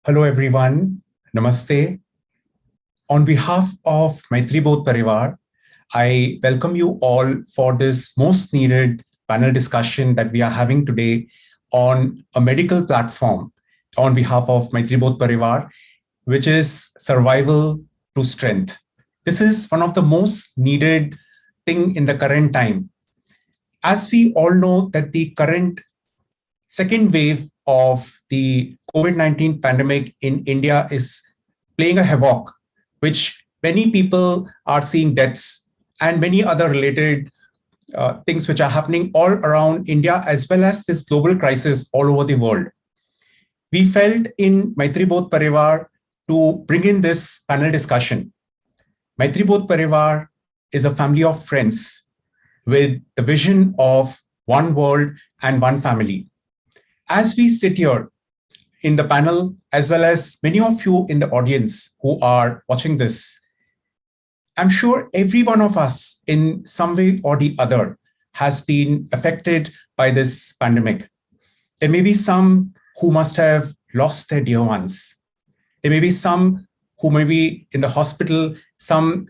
Hello, everyone. Namaste. On behalf of MaitriBodh Parivaar, I welcome you all for this most needed panel discussion that we are having today on a medical platform on behalf of MaitriBodh Parivaar, which is survival to strength. This is one of the most needed thing in the current time. As we all know that the current second wave of the COVID-19 pandemic in India is playing a havoc, which many people are seeing deaths and many other related things which are happening all around India, as well as this global crisis all over the world. We felt in MaitriBodh Parivaar to bring in this panel discussion. MaitriBodh Parivaar is a family of friends with the vision of one world and one family. As we sit here in the panel, as well as many of you in the audience who are watching this, I'm sure every one of us in some way or the other has been affected by this pandemic. There may be some who must have lost their dear ones. There may be some who may be in the hospital. Some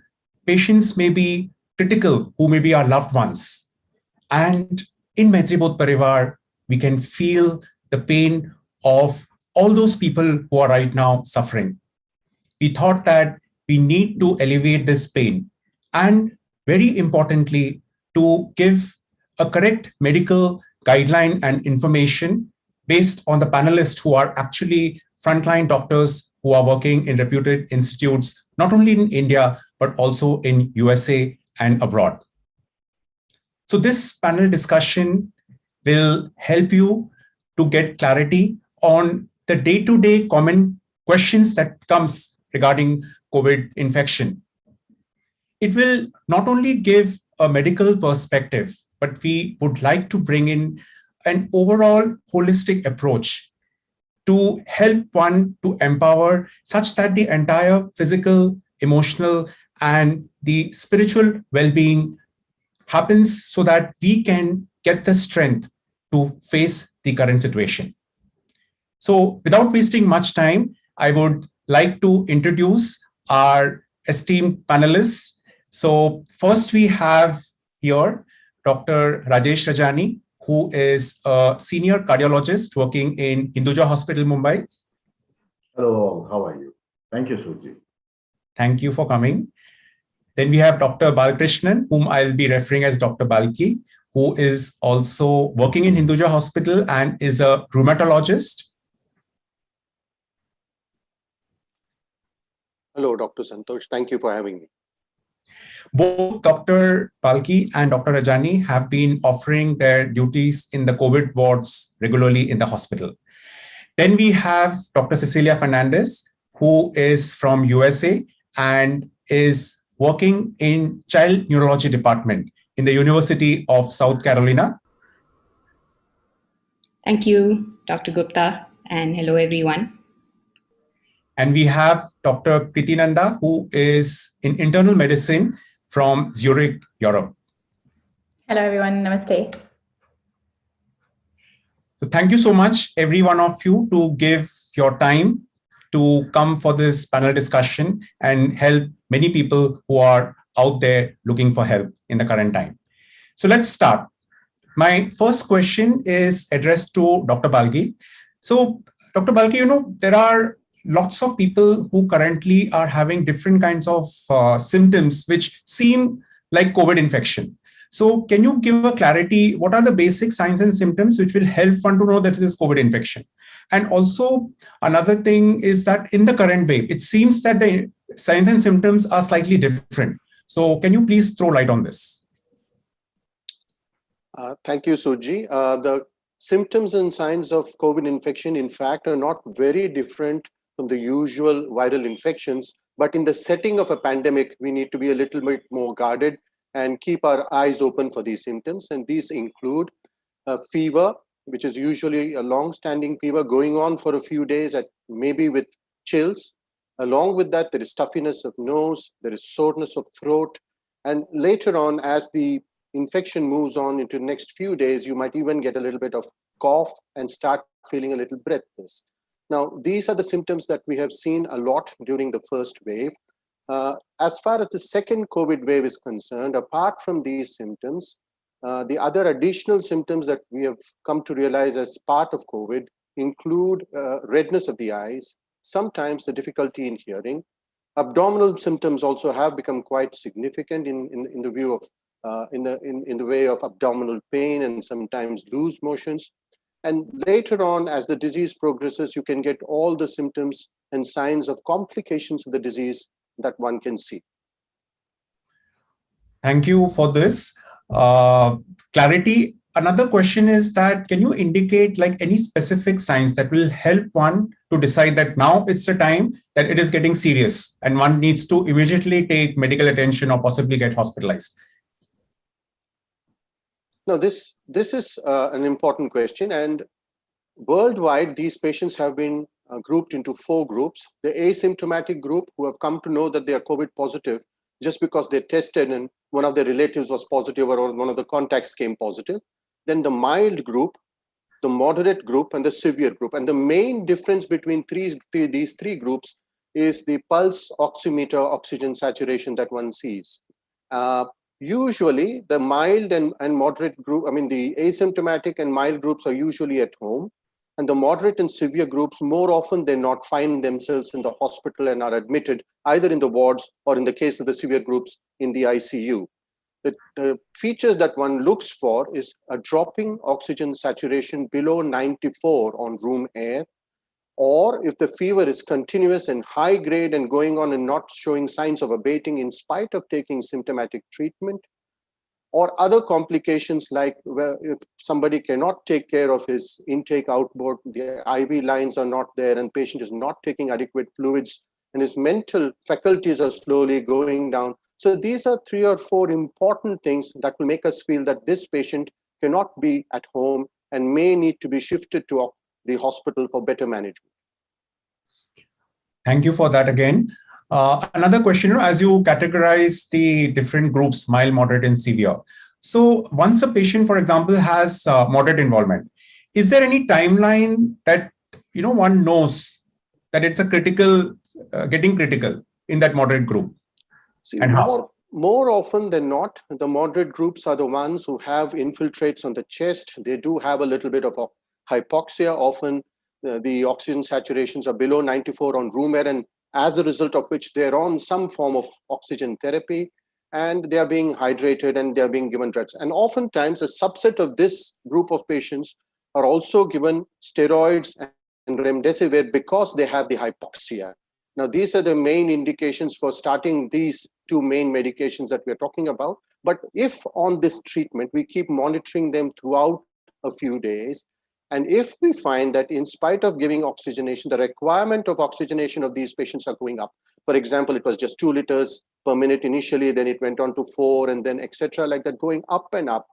patients may be critical, who may be our loved ones. And in MaitriBodh Parivaar, we can feel the pain of all those people who are right now suffering. We thought that we need to alleviate this pain and, very importantly, to give a correct medical guideline and information based on the panelists who are actually frontline doctors who are working in reputed institutes, not only in India, but also in USA and abroad. So this panel discussion will help you to get clarity on the day-to-day common questions that comes regarding COVID infection. It will not only give a medical perspective, but we would like to bring in an overall holistic approach to help one to empower such that the entire physical, emotional, and the spiritual well-being happens so that we can get the strength to face the current situation. So without wasting much time, I would like to introduce our esteemed panelists. So first we have here Dr. Rajesh Rajani, who is a senior cardiologist working in Hinduja Hospital, Mumbai. Hello, how are you? Thank you, Suji. Thank you for coming. Then we have Dr. Balkrishnan, whom I'll be referring as Dr. Balki, who is also working in Hinduja Hospital and is a rheumatologist. Hello, Dr. Santosh. Thank you for having me. Both Dr. Balki and Dr. Rajani have been offering their duties in the COVID wards regularly in the hospital. Then we have Dr. Cecilia Fernandez, who is from USA and is working in child neurology department in the University of South Carolina. Thank you, Dr. Gupta, and hello, everyone. And we have Dr. Kriti Nanda, who is in internal medicine from Zurich, Europe. Hello, everyone. Namaste. So thank you so much, every one of you, to give your time to come for this panel discussion and help many people who are out there looking for help in the current time. So let's start. My first question is addressed to Dr. Balgi. So Dr. Balgi, there are lots of people who currently are having different kinds of symptoms which seem like COVID infection. So can you give a clarity, what are the basic signs and symptoms which will help one to know that this is COVID infection? And also another thing is that in the current wave, it seems that the signs and symptoms are slightly different. So can you please throw light on this? Thank you, Suji. The symptoms and signs of COVID infection, in fact, are not very different from the usual viral infections. But in the setting of a pandemic, we need to be a little bit more guarded and keep our eyes open for these symptoms. And these include a fever, which is usually a long-standing fever going on for a few days, maybe with chills. Along with that, there is stuffiness of nose, there is soreness of throat. And later on, as the infection moves on into the next few days, you might even get a little bit of cough and start feeling a little breathless. Now, these are the symptoms that we have seen a lot during the first wave. As far as the second COVID wave is concerned, apart from these symptoms, the other additional symptoms that we have come to realize as part of COVID include redness of the eyes, sometimes the difficulty in hearing. Abdominal symptoms also have become quite significant in the view of in the way of abdominal pain and sometimes loose motions. And later on, as the disease progresses, you can get all the symptoms and signs of complications of the disease that one can see. Thank you for this clarity. Another question is that, can you indicate like any specific signs that will help one to decide that now it's the time that it is getting serious and one needs to immediately take medical attention or possibly get hospitalized? Now, this is an important question, and worldwide, these patients have been grouped into 4 groups. The asymptomatic group, who have come to know that they are COVID positive just because they tested and one of their relatives was positive or one of the contacts came positive. Then the mild group, the moderate group, and the severe group. And the main difference between these three groups is the pulse oximeter oxygen saturation that one sees. Usually, the mild and moderate group, the asymptomatic and mild groups are usually at home. And the moderate and severe groups, more often than not, find themselves in the hospital and are admitted either in the wards or, in the case of the severe groups, in the ICU. The features that one looks for is a dropping oxygen saturation below 94 on room air, or if the fever is continuous and high grade and going on and not showing signs of abating in spite of taking symptomatic treatment, or other complications like if somebody cannot take care of his intake outboard, the IV lines are not there and patient is not taking adequate fluids and his mental faculties are slowly going down. So these are 3 or 4 important things that will make us feel that this patient cannot be at home and may need to be shifted to the hospital for better management. Thank you for that again. Another question, as you categorize the different groups, mild, moderate, and severe. So once a patient, for example, has moderate involvement, is there any timeline that one knows that it's a critical, getting critical in that moderate group? See, more often than not, the moderate groups are the ones who have infiltrates on the chest. They do have a little bit of hypoxia. Often the oxygen saturations are below 94 on room air, and as a result of which they're on some form of oxygen therapy and they are being hydrated and they're being given drugs. And oftentimes a subset of this group of patients are also given steroids and remdesivir because they have the hypoxia. Now, these are the main indications for starting these 2 main medications that we're talking about. But if on this treatment, we keep monitoring them throughout a few days, and if we find that in spite of giving oxygenation, the requirement of oxygenation of these patients are going up. For example, it was just 2 liters per minute initially, then it went on to 4, and then etc. like that, going up and up.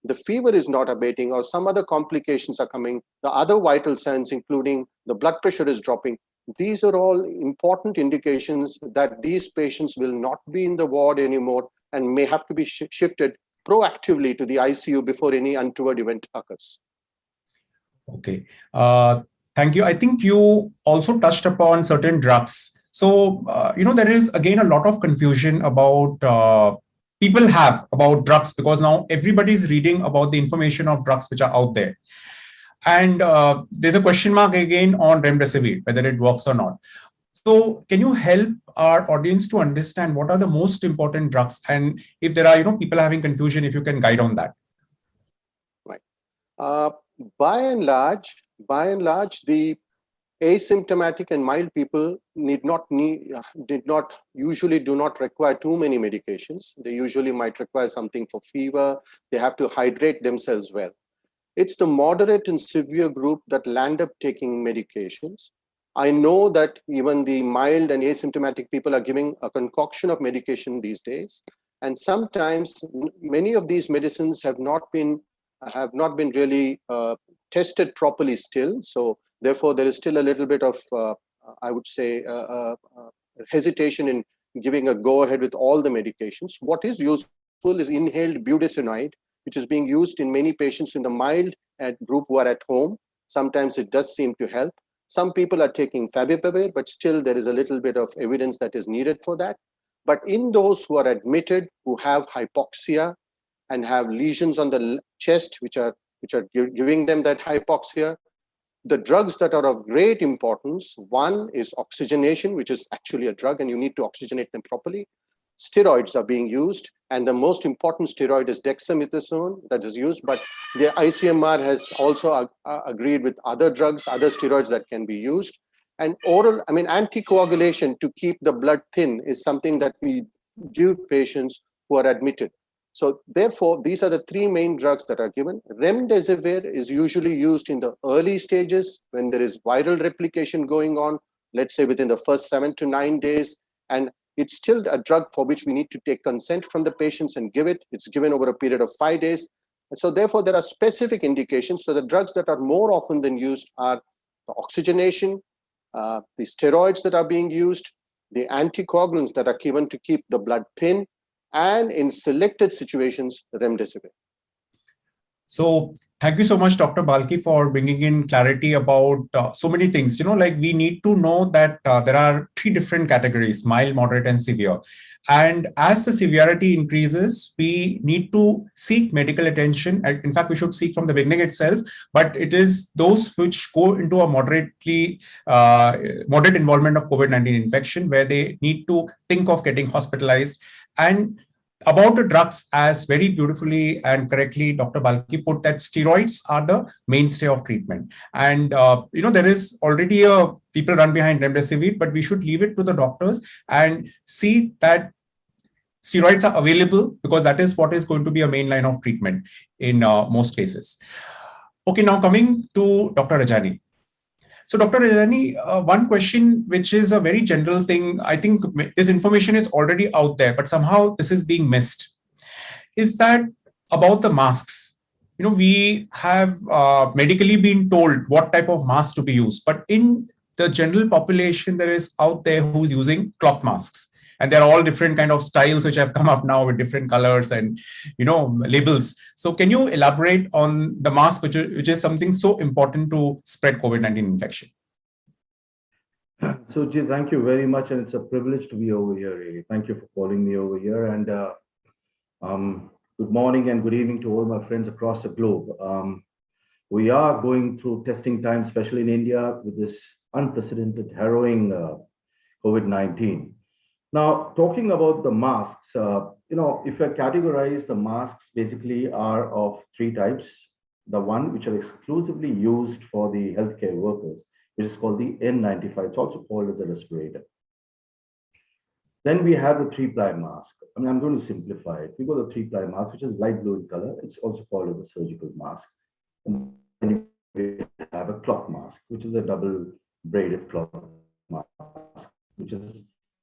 The fever is not abating or some other complications are coming. The other vital signs, including the blood pressure is dropping. These are all important indications that these patients will not be in the ward anymore and may have to be shifted proactively to the ICU before any untoward event occurs. Okay, thank you. I think you also touched upon certain drugs. So, there is again a lot of confusion about people have about drugs because now everybody is reading about the information of drugs which are out there. And there's a question mark again on remdesivir, whether it works or not. So can you help our audience to understand what are the most important drugs? And if there are, people having confusion, if you can guide on that. Right. By and large, the asymptomatic and mild people usually do not require too many medications. They usually might require something for fever. They have to hydrate themselves well. It's the moderate and severe group that land up taking medications. I know that even the mild and asymptomatic people are giving a concoction of medication these days. And sometimes many of these medicines have not been really tested properly still. So therefore, there is still a little bit of, I would say, hesitation in giving a go-ahead with all the medications. What is useful is inhaled budesonide, which is being used in many patients in the mild group who are at home. Sometimes it does seem to help. Some people are taking favipiravir, but still there is a little bit of evidence that is needed for that. But in those who are admitted, who have hypoxia and have lesions on the chest, which are giving them that hypoxia, the drugs that are of great importance, one is oxygenation, which is actually a drug and you need to oxygenate them properly. Steroids are being used, and the most important steroid is dexamethasone that is used, but the ICMR has also agreed with other drugs, other steroids that can be used. And anticoagulation to keep the blood thin is something that we give patients who are admitted. So therefore, these are the three main drugs that are given. Remdesivir is usually used in the early stages when there is viral replication going on, let's say within the first 7 to 9 days. And it's still a drug for which we need to take consent from the patients and give it. It's given over a period of 5 days. And so therefore, there are specific indications. So the drugs that are more often than used are the oxygenation, the steroids that are being used, the anticoagulants that are given to keep the blood thin, and in selected situations, remdesivir. So thank you so much, Dr. Balki, for bringing in clarity about so many things. We need to know that there are 3 different categories: mild, moderate, and severe. And as the severity increases, we need to seek medical attention. In fact, we should seek from the beginning itself, but it is those which go into a moderate involvement of COVID-19 infection, where they need to think of getting hospitalized. And about the drugs, as very beautifully and correctly Dr. Balki put, that steroids are the mainstay of treatment. And there is already people run behind remdesivir, but we should leave it to the doctors and see that steroids are available, because that is what is going to be a main line of treatment in most cases. Okay, now coming to Dr. Rajani. So Dr. Rajani, one question which is a very general thing, I think this information is already out there, but somehow this is being missed, is that about the masks. We have medically been told what type of mask to be used, but in the general population, there is out there who's using cloth masks. And there are all different kind of styles which have come up now with different colors and labels. So can you elaborate on the mask, which is something so important to spread COVID-19 infection? Suji, thank you very much, and it's a privilege to be over here. Really, thank you for calling me over here. And good morning and good evening to all my friends across the globe. We are going through testing time, especially in India, with this unprecedented, harrowing COVID-19. Now, talking about the masks, if I categorize the masks, basically are of 3 types. The one which are exclusively used for the healthcare workers, which is called the N95. It's also called as a respirator. Then we have the 3-ply mask. I'm going to simplify it. We got the 3-ply mask, which is light blue in color. It's also called as a surgical mask. And then we have a cloth mask, which is a double braided cloth mask, which is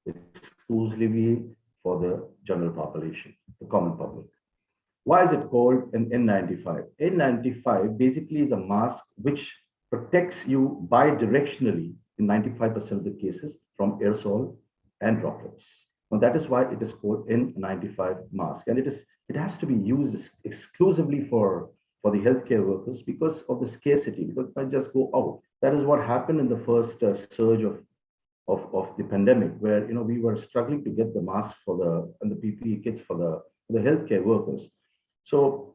exclusively for the general population, the common public. Why is it called an N95? N95 basically is a mask which protects you bidirectionally in 95% of the cases from aerosol and droplets. Now that is why it is called N95 mask, and it has to be used exclusively for the healthcare workers because of the scarcity. Because if I just go out, that is what happened in the first surge of the pandemic, where we were struggling to get the masks and the PPE kits for the healthcare workers. So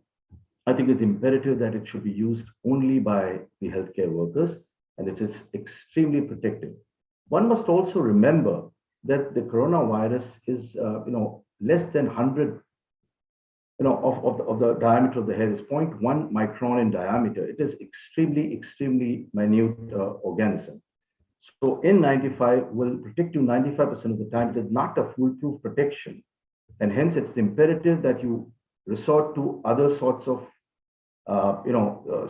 I think it's imperative that it should be used only by the healthcare workers, and it is extremely protective. One must also remember that the coronavirus is less than 100 of the diameter of the hair. Is 0.1 micron in diameter. It is extremely minute organism. So N95 will protect you 95% of the time. It is not a foolproof protection, and hence it's imperative that you resort to other sorts of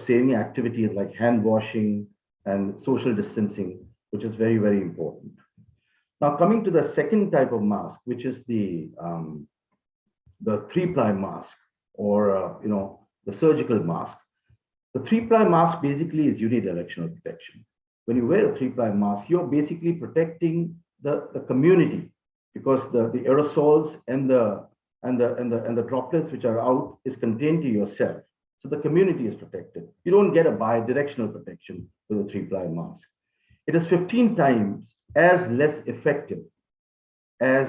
saving activities like hand washing and social distancing, which is very, very important. Now, coming to the second type of mask, which is the 3-ply mask, or the surgical mask. The 3-ply mask basically is unidirectional protection. When you wear a 3-ply mask, you're basically protecting the community, because the aerosols and the droplets which are out is contained to yourself. So the community is protected. You don't get a bidirectional protection with a 3-ply mask. it is 15 times as less effective as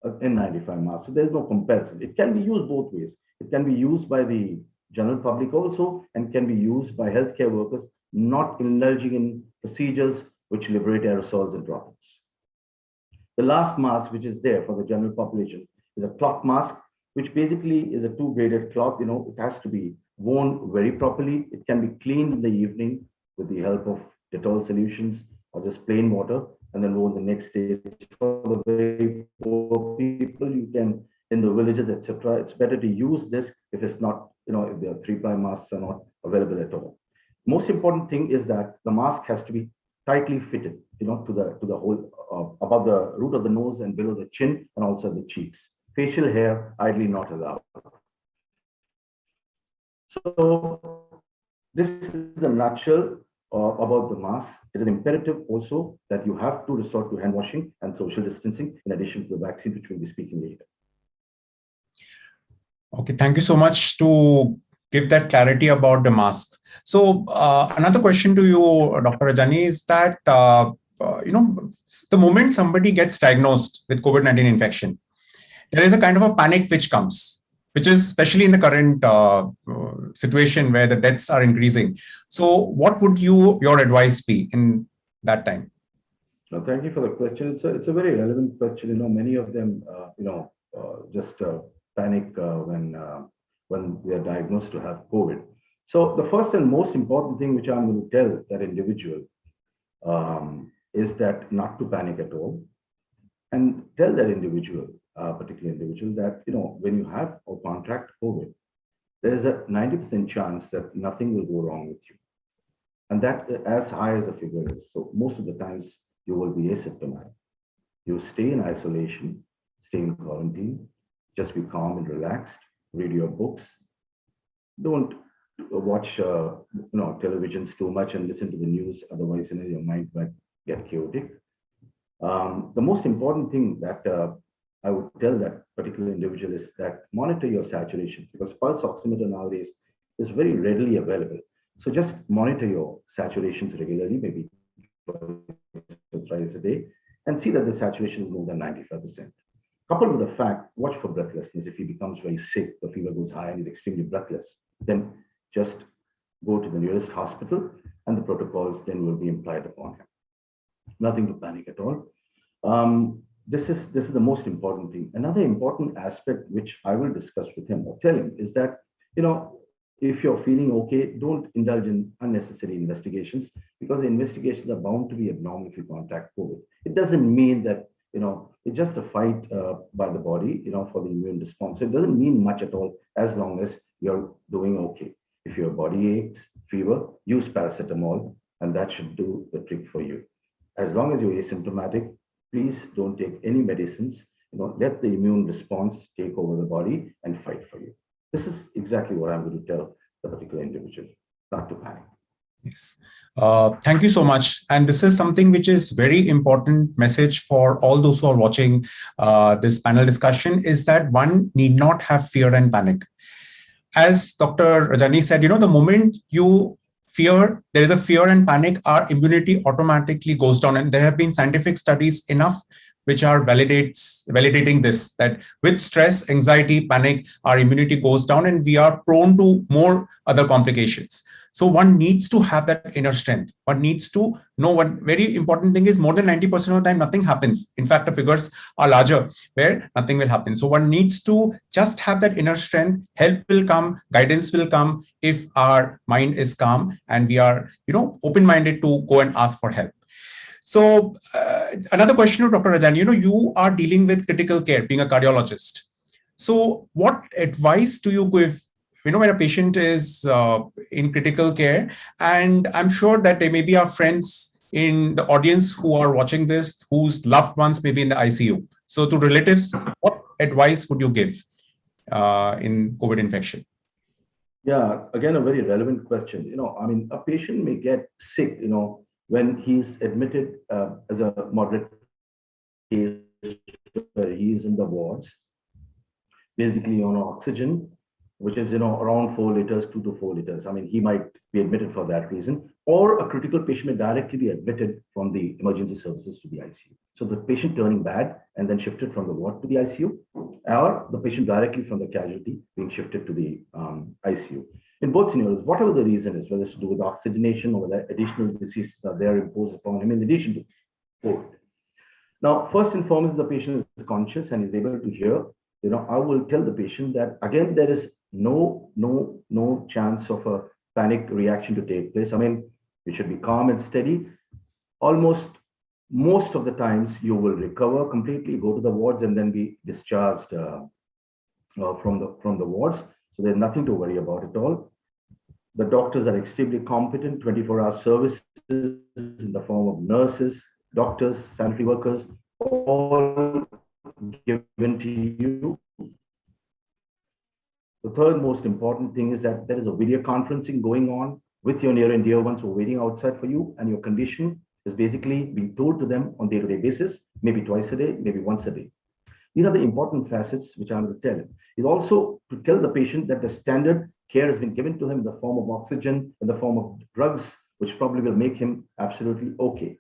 an N95 mask. So there's no comparison. It can be used both ways. It can be used by the general public also, and can be used by healthcare workers not indulging in procedures which liberate aerosols and droplets. The last mask which is there for the general population is a cloth mask, which basically is a two-graded cloth. It has to be worn very properly. It can be cleaned in the evening with the help of Dettol solutions or just plain water, and then worn the next day. For the very poor people, you can, in the villages, etc., it's better to use this if it's not, if the 3-ply masks are not available at all. Most important thing is that the mask has to be tightly fitted, to the whole, above the root of the nose and below the chin, and also the cheeks. Facial hair, ideally not allowed. So this is the nutshell about the mask. It is imperative also that you have to resort to hand washing and social distancing in addition to the vaccine, which we'll be speaking later. Okay, thank you so much to give that clarity about the mask. So another question to you, Dr. Rajani, is that, the moment somebody gets diagnosed with COVID-19 infection, there is a kind of a panic which comes, which is especially in the current situation where the deaths are increasing. So what would your advice be in that time? No, thank you for the question. It's a very relevant question. Many of them, just panic when they are diagnosed to have COVID. So the first and most important thing which I'm going to tell that individual is that not to panic at all, and tell that individual, particular individual, that when you have or contract COVID, there is a 90% chance that nothing will go wrong with you, and that as high as the figure is. So most of the times you will be asymptomatic. You stay in isolation, stay in quarantine, just be calm and relaxed, read your books, don't watch televisions too much and listen to the news, otherwise your mind might get chaotic. The most important thing that I would tell that particular individual is that monitor your saturation, because pulse oximeter nowadays is very readily available. So just monitor your saturations regularly, maybe twice a day, and see that the saturation is more than 95%. Coupled with the fact, watch for breathlessness. If he becomes very sick, the fever goes high and he's extremely breathless, then just go to the nearest hospital and the protocols then will be applied upon him. Nothing to panic at all. This is the most important thing. Another important aspect which I will discuss with him or tell him is that, if you're feeling okay, don't indulge in unnecessary investigations, because the investigations are bound to be abnormal if you contract COVID. It doesn't mean that, it's just a fight by the body, for the immune response. It doesn't mean much at all as long as you're doing okay. If your body aches, fever, use paracetamol, and that should do the trick for you. As long as you're asymptomatic, please don't take any medicines. Let the immune response take over the body and fight for you. This is exactly what I'm going to tell the particular individual, not to panic. Yes. Thank you so much. And this is something which is very important message for all those who are watching this panel discussion, is that one need not have fear and panic. As Dr. Rajani said, the moment you fear, there is a fear and panic, our immunity automatically goes down. And there have been scientific studies enough which are validating this, that with stress, anxiety, panic, our immunity goes down and we are prone to more other complications. So one needs to have that inner strength. One needs to know, one very important thing is more than 90% of the time, nothing happens. In fact, the figures are larger where nothing will happen. So one needs to just have that inner strength. Help will come, guidance will come if our mind is calm and we are, open-minded to go and ask for help. So another question to Dr. Rajan, you are dealing with critical care, being a cardiologist. So what advice do you give, when a patient is in critical care, and I'm sure that there may be our friends in the audience who are watching this, whose loved ones may be in the ICU. So to relatives, what advice would you give in COVID infection? Yeah, again, a very relevant question. A patient may get sick, when he's admitted as a moderate case, where he is in the wards, basically on oxygen, which is, around 4 liters, 2 to 4 liters. He might be admitted for that reason, or a critical patient may directly be admitted from the emergency services to the ICU. So the patient turning bad and then shifted from the ward to the ICU, or the patient directly from the casualty being shifted to the ICU. In both scenarios, whatever the reason is, whether it's to do with oxygenation or whether additional diseases are there imposed upon him in addition to COVID. Now, first and foremost, the patient is conscious and is able to hear. I will tell the patient that again, there is no chance of a panic reaction to take place. I mean, you should be calm and steady. Most of the times you will recover completely, go to the wards and then be discharged from the wards. So there's nothing to worry about at all. The doctors are extremely competent, 24-hour services in the form of nurses, doctors, sanitary workers, all given to you. The third most important thing is that there is a video conferencing going on with your near and dear ones who are waiting outside for you, and your condition is basically being told to them on day-to-day basis, maybe twice a day, maybe once a day. These are the important facets which I'm going to tell. Is also to tell the patient that the standard care has been given to him in the form of oxygen, in the form of drugs, which probably will make him absolutely okay.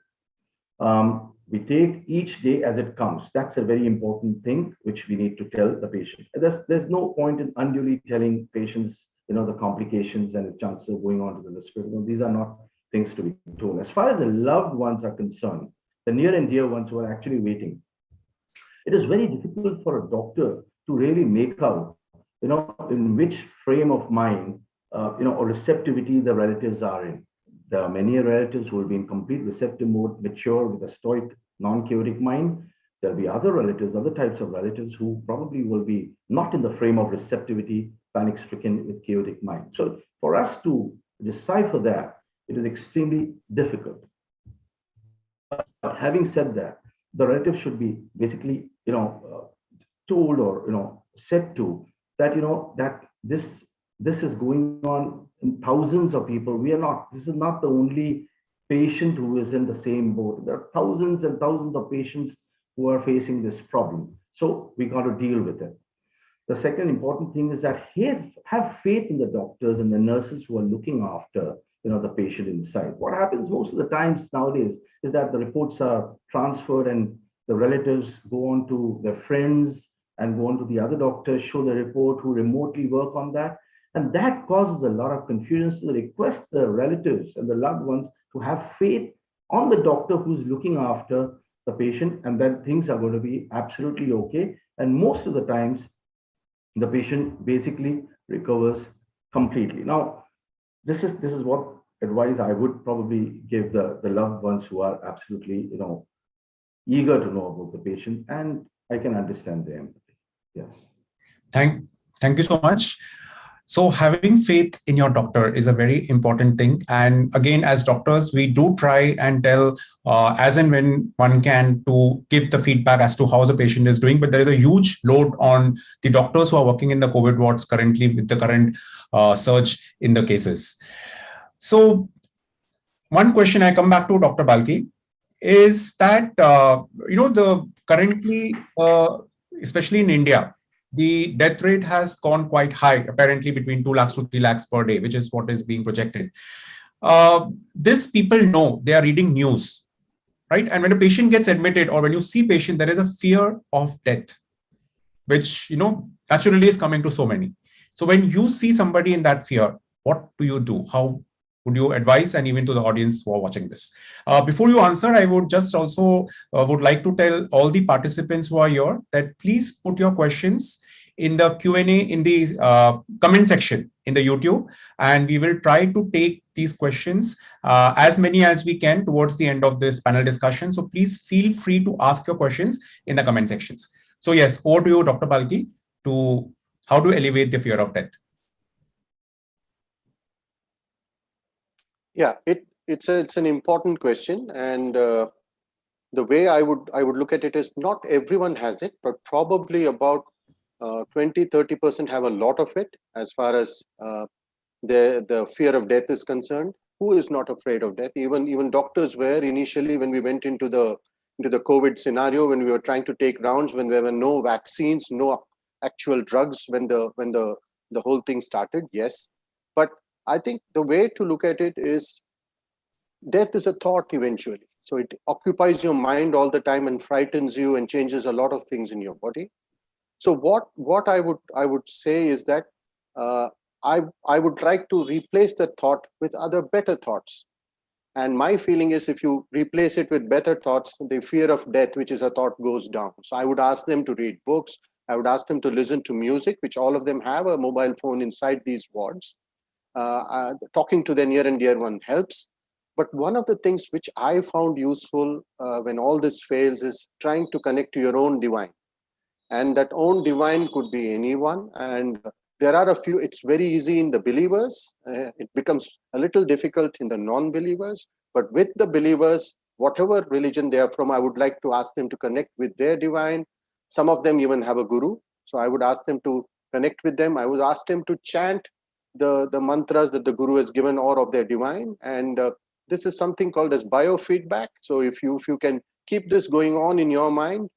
We take each day as it comes. That's a very important thing which we need to tell the patient. There's no point in unduly telling patients, the complications and the chances of going on to the hospital. These are not things to be told. As far as the loved ones are concerned, the near and dear ones who are actually waiting, it is very difficult for a doctor to really make out, in which frame of mind, or receptivity the relatives are in. There are many relatives who will be in complete receptive mode, mature with a stoic, non-chaotic mind. There'll be other relatives, other types of relatives who probably will be not in the frame of receptivity, panic-stricken with chaotic mind. So for us to decipher that, it is extremely difficult. But having said that, the relative should be basically, told or, said to that, that this is going on in thousands of people. This is not the only patient who is in the same boat. There are thousands and thousands of patients who are facing this problem. So we got to deal with it. The second important thing is that have faith in the doctors and the nurses who are looking after, the patient inside. What happens most of the times nowadays is that the reports are transferred and the relatives go on to their friends and go on to the other doctors, show the report, who remotely work on that. And that causes a lot of confusion. So they request the relatives and the loved ones to have faith on the doctor who's looking after the patient, and then things are going to be absolutely okay. And most of the times, the patient basically recovers completely. Now, this is what advice I would probably give the loved ones who are absolutely, eager to know about the patient, and I can understand their empathy. Yes. Thank you so much. So having faith in your doctor is a very important thing. And again, as doctors, we do try and tell as and when one can to give the feedback as to how the patient is doing. But there is a huge load on the doctors who are working in the COVID wards currently with the current surge in the cases. So one question I come back to Dr. Balki is that, the currently, especially in India, the death rate has gone quite high, apparently between 2 lakhs to 3 lakhs per day, which is what is being projected. This people know, they are reading news, right? And when a patient gets admitted or when you see patient, there is a fear of death, which, naturally is coming to so many. So when you see somebody in that fear, what do you do? How would you advise, and even to the audience who are watching this? Before you answer, I would just also would like to tell all the participants who are here that please put your questions in the Q&A in the comment section in the YouTube, and we will try to take these questions, as many as we can towards the end of this panel discussion. So please feel free to ask your questions in the comment sections. So yes, over to you, Dr. Balki, to how to elevate the fear of death. Yeah, it's an important question, and the way I would look at it is not everyone has it, but probably about 20-30% have a lot of it as far as the fear of death is concerned. Who is not afraid of death? Even doctors were initially, when we went into the COVID scenario, when we were trying to take rounds, when there were no vaccines, no actual drugs, when the whole thing started. Yes, but I think the way to look at it is death is a thought eventually. So it occupies your mind all the time and frightens you and changes a lot of things in your body. So what I would say is that I would like to replace that thought with other better thoughts. And my feeling is if you replace it with better thoughts, the fear of death, which is a thought, goes down. So I would ask them to read books. I would ask them to listen to music, which all of them have a mobile phone inside these wards. Talking to their near and dear one helps. But one of the things which I found useful when all this fails is trying to connect to your own divine. And that own divine could be anyone. And there are a few, it's very easy in the believers. It becomes a little difficult in the non-believers. But with the believers, whatever religion they are from, I would like to ask them to connect with their divine. Some of them even have a guru. So I would ask them to connect with them. I would ask them to chant the mantras that the guru has given or of their divine. And this is something called as biofeedback. So if you can keep this going on in your mind,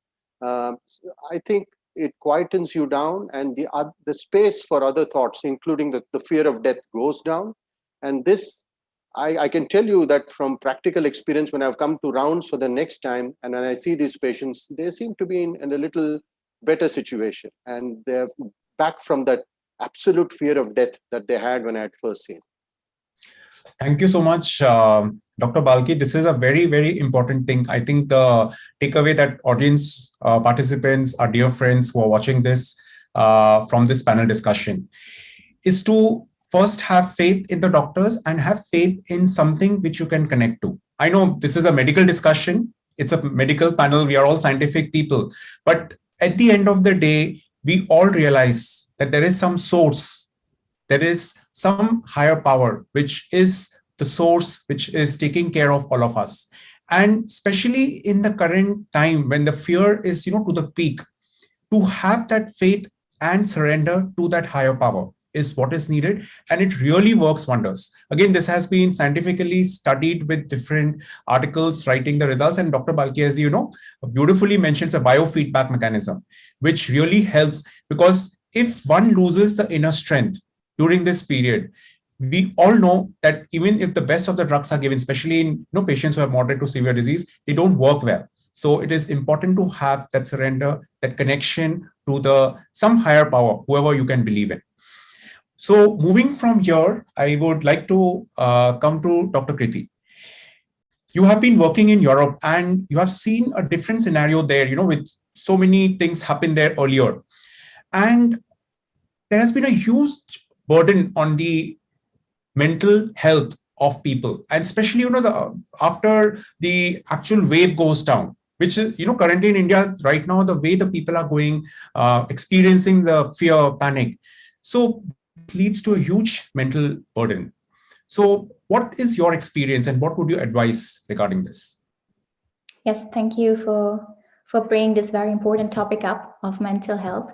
I think it quietens you down, and the space for other thoughts, including the fear of death, goes down. And this, I can tell you that from practical experience, when I've come to rounds for the next time, and when I see these patients, they seem to be in a little better situation, and they're back from that absolute fear of death that they had when I had first seen. Thank you so much, Dr. Balki. This is a very, very important thing. I think the takeaway that audience participants, our dear friends who are watching this from this panel discussion is to first have faith in the doctors and have faith in something which you can connect to. I know this is a medical discussion. It's a medical panel. We are all scientific people. But at the end of the day, we all realize that there is some source. There is some higher power, which is the source, which is taking care of all of us. And especially in the current time when the fear is, to the peak, to have that faith and surrender to that higher power is what is needed. And it really works wonders. Again, this has been scientifically studied with different articles writing the results. And Dr. Balki, as you know, beautifully mentions a biofeedback mechanism, which really helps, because if one loses the inner strength during this period, we all know that even if the best of the drugs are given, especially in patients who have moderate to severe disease, they don't work well. So it is important to have that surrender, that connection to some higher power, whoever you can believe in. So moving from here, I would like to come to Dr. Kriti. You have been working in Europe and you have seen a different scenario there, with so many things happen there earlier. And there has been a huge burden on the mental health of people, and especially after the actual wave goes down, which is currently in India right now, the way the people are going, experiencing the fear, panic, so it leads to a huge mental burden. So what is your experience and what would you advise regarding this? Yes, thank you for bringing this very important topic up of mental health.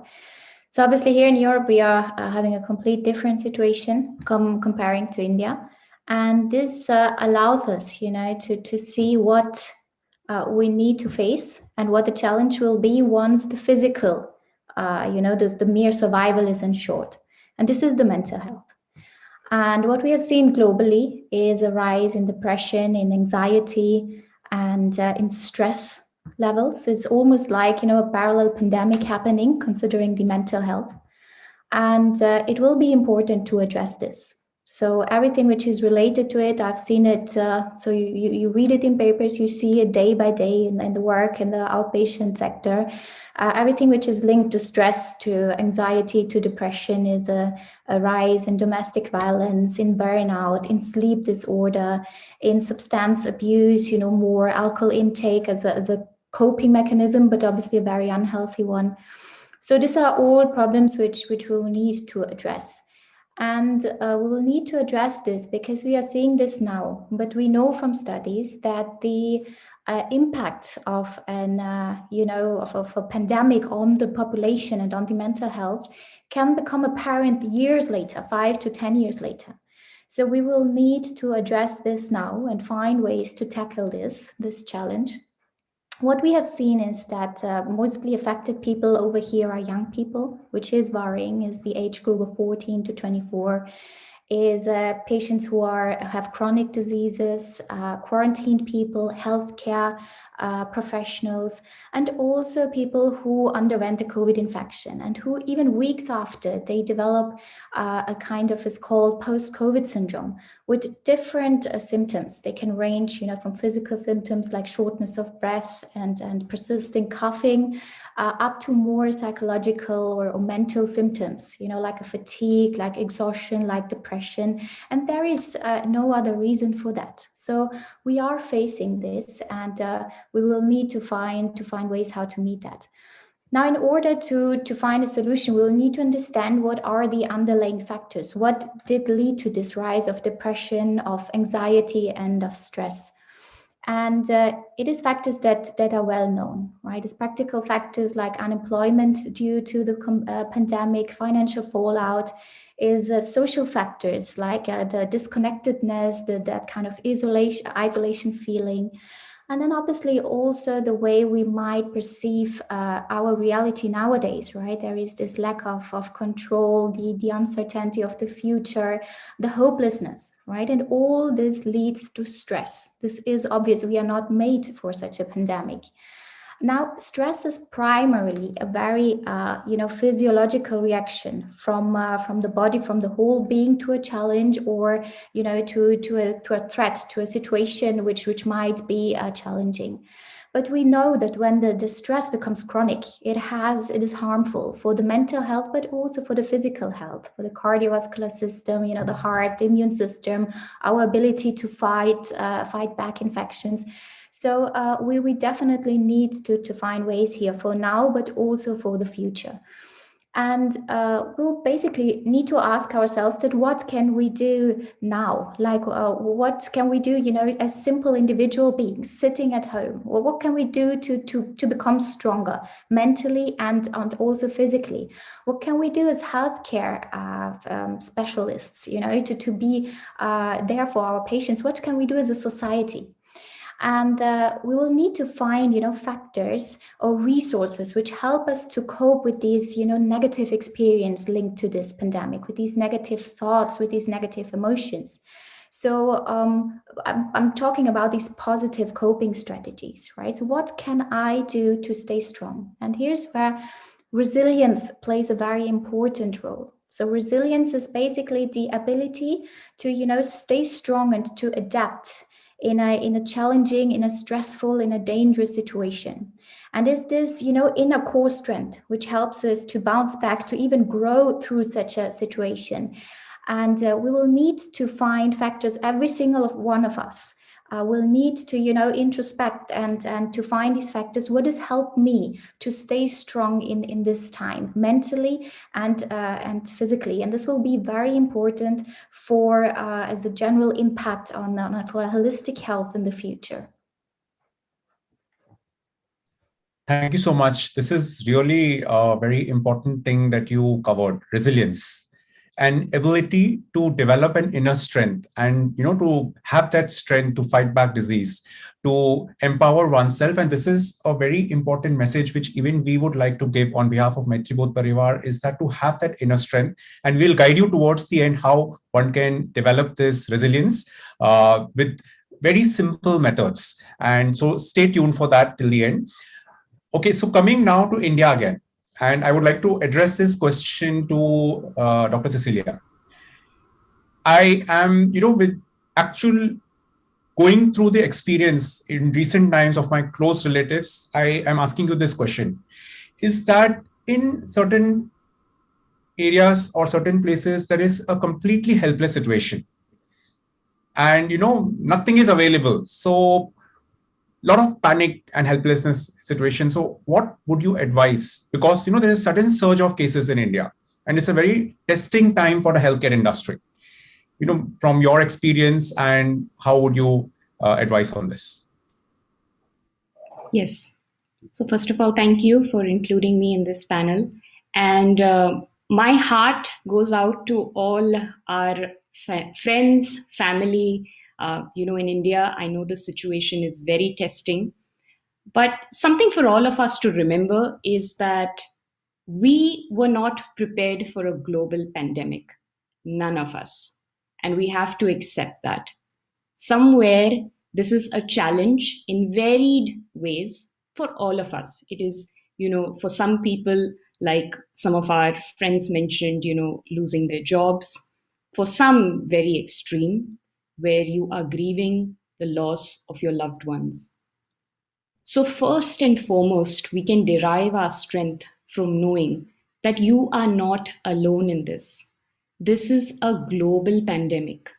So obviously here in Europe, we are having a complete different situation comparing to India. And this allows us, to see what we need to face and what the challenge will be once the physical, the mere survival is ensured. And this is the mental health. And what we have seen globally is a rise in depression, in anxiety, and in stress levels. It's almost like, a parallel pandemic happening, considering the mental health. And it will be important to address this. So everything which is related to it, I've seen it. So you read it in papers, you see it day by day in the work, in the outpatient sector. Everything which is linked to stress, to anxiety, to depression is a rise in domestic violence, in burnout, in sleep disorder, in substance abuse, more alcohol intake as a coping mechanism, but obviously a very unhealthy one. So these are all problems which we will need to address. And we will need to address this because we are seeing this now, but we know from studies that the impact of of a pandemic on the population and on the mental health can become apparent years later, 5 to 10 years later. So we will need to address this now and find ways to tackle this challenge. What we have seen is that mostly affected people over here are young people, which is varying, is the age group of 14 to 24. is patients who have chronic diseases, quarantined people, healthcare professionals, and also people who underwent a COVID infection and who even weeks after they develop a kind of is called post-COVID syndrome with different symptoms. They can range, from physical symptoms like shortness of breath and persistent coughing, up to more psychological or mental symptoms, like a fatigue, like exhaustion, like depression. And there is no other reason for that. So we are facing this, and we will need to find ways how to meet that. Now, in order to find a solution, we will need to understand what are the underlying factors. What did lead to this rise of depression, of anxiety, and of stress? And it is factors that are well known, right? It's practical factors like unemployment due to the pandemic, financial fallout, is social factors like the disconnectedness, that kind of isolation feeling. And then obviously also the way we might perceive our reality nowadays, right? There is this lack of control, the uncertainty of the future, the hopelessness, right? And all this leads to stress. This is obvious. We are not made for such a pandemic. Now, stress is primarily a very, physiological reaction from the body, from the whole being to a challenge, or to a threat, to a situation which might be challenging. But we know that when the stress becomes chronic, it is harmful for the mental health, but also for the physical health, for the cardiovascular system, the heart, the immune system, our ability to fight back infections. So we definitely need to find ways here for now, but also for the future. And we'll basically need to ask ourselves that what can we do now? Like what can we do, as simple individual beings sitting at home? Well, what can we do to become stronger mentally and also physically? What can we do as healthcare specialists, to be there for our patients? What can we do as a society? And we will need to find, factors or resources which help us to cope with these, negative experience linked to this pandemic, with these negative thoughts, with these negative emotions. So I'm talking about these positive coping strategies, right? So what can I do to stay strong? And here's where resilience plays a very important role. So resilience is basically the ability to, stay strong and to adapt in a challenging, in a stressful, in a dangerous situation. And it's this, inner core strength, which helps us to bounce back, to even grow through such a situation. And we will need to find factors, every single one of us will need to, introspect and to find these factors. What has helped me to stay strong in this time, mentally and physically? And this will be very important for as a general impact on for holistic health in the future. Thank you so much. This is really a very important thing that you covered, resilience and ability to develop an inner strength and, to have that strength to fight back disease, to empower oneself. And this is a very important message, which even we would like to give on behalf of MaitriBodh Parivaar, is that to have that inner strength. And we'll guide you towards the end how one can develop this resilience with very simple methods. And so stay tuned for that till the end. Okay, so coming now to India again, and I would like to address this question to Dr. Cecilia. I am, with actual going through the experience in recent times of my close relatives, I am asking you this question. Is that in certain areas or certain places, there is a completely helpless situation and, nothing is available. So lot of panic and helplessness situation. So what would you advise? Because, there is a sudden surge of cases in India, and it's a very testing time for the healthcare industry. From your experience, and how would you advise on this? Yes. So first of all, thank you for including me in this panel. And my heart goes out to all our friends, family. In India, I know the situation is very testing. But something for all of us to remember is that we were not prepared for a global pandemic. None of us. and we have to accept that. Somewhere, this is a challenge in varied ways for all of us. It is, for some people, like some of our friends mentioned, losing their jobs. For some, very extreme, where you are grieving the loss of your loved ones. So first and foremost, we can derive our strength from knowing that you are not alone in this. This is a global pandemic.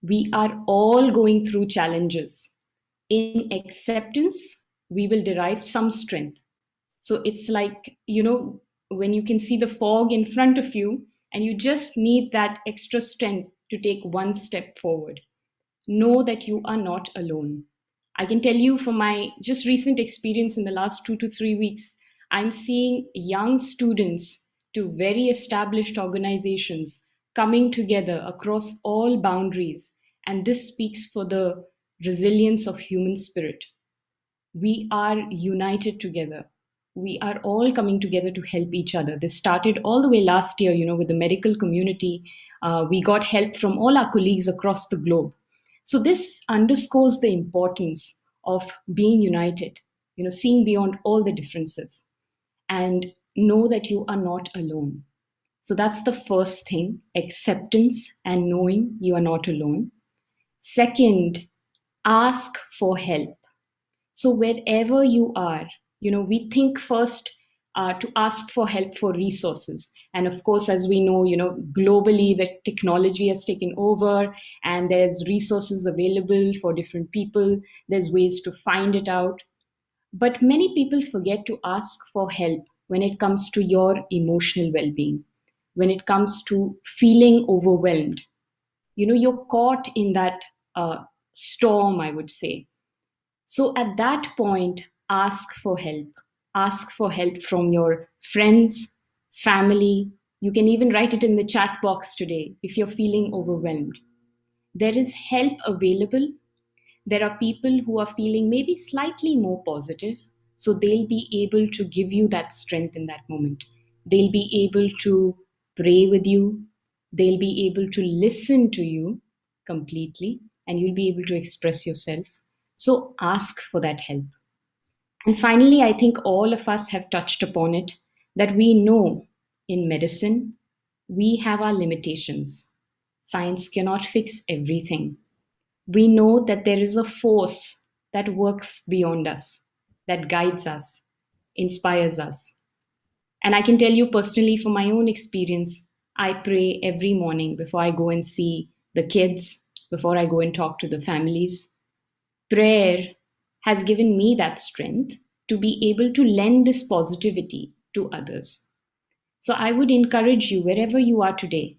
We are all going through challenges. In acceptance, we will derive some strength. So it's like, when you can see the fog in front of you and you just need that extra strength to take one step forward. Know that you are not alone. I can tell you from my just recent experience in the last 2 to 3 weeks, I'm seeing young students to very established organizations coming together across all boundaries. And this speaks for the resilience of human spirit. We are united together. We are all coming together to help each other. This started all the way last year, with the medical community. We got help from all our colleagues across the globe. So this underscores the importance of being united, seeing beyond all the differences and know that you are not alone. So that's the first thing, acceptance and knowing you are not alone. Second, ask for help. So wherever you are, we think first to ask for help for resources. And of course, as we know, globally, the technology has taken over and there's resources available for different people. There's ways to find it out. But many people forget to ask for help when it comes to your emotional well-being, when it comes to feeling overwhelmed. You're caught in that storm, I would say. So at that point, ask for help. Ask for help from your friends, family. You can even write it in the chat box today if you're feeling overwhelmed. There is help available. There are people who are feeling maybe slightly more positive, so they'll be able to give you that strength in that moment. They'll be able to pray with you. They'll be able to listen to you completely, and you'll be able to express yourself. So ask for that help. And finally, I think all of us have touched upon it, that we know in medicine, we have our limitations. Science cannot fix everything. We know that there is a force that works beyond us, that guides us, inspires us. And I can tell you personally from my own experience, I pray every morning before I go and see the kids, before I go and talk to the families. Prayer has given me that strength to be able to lend this positivity to others. So I would encourage you, wherever you are today,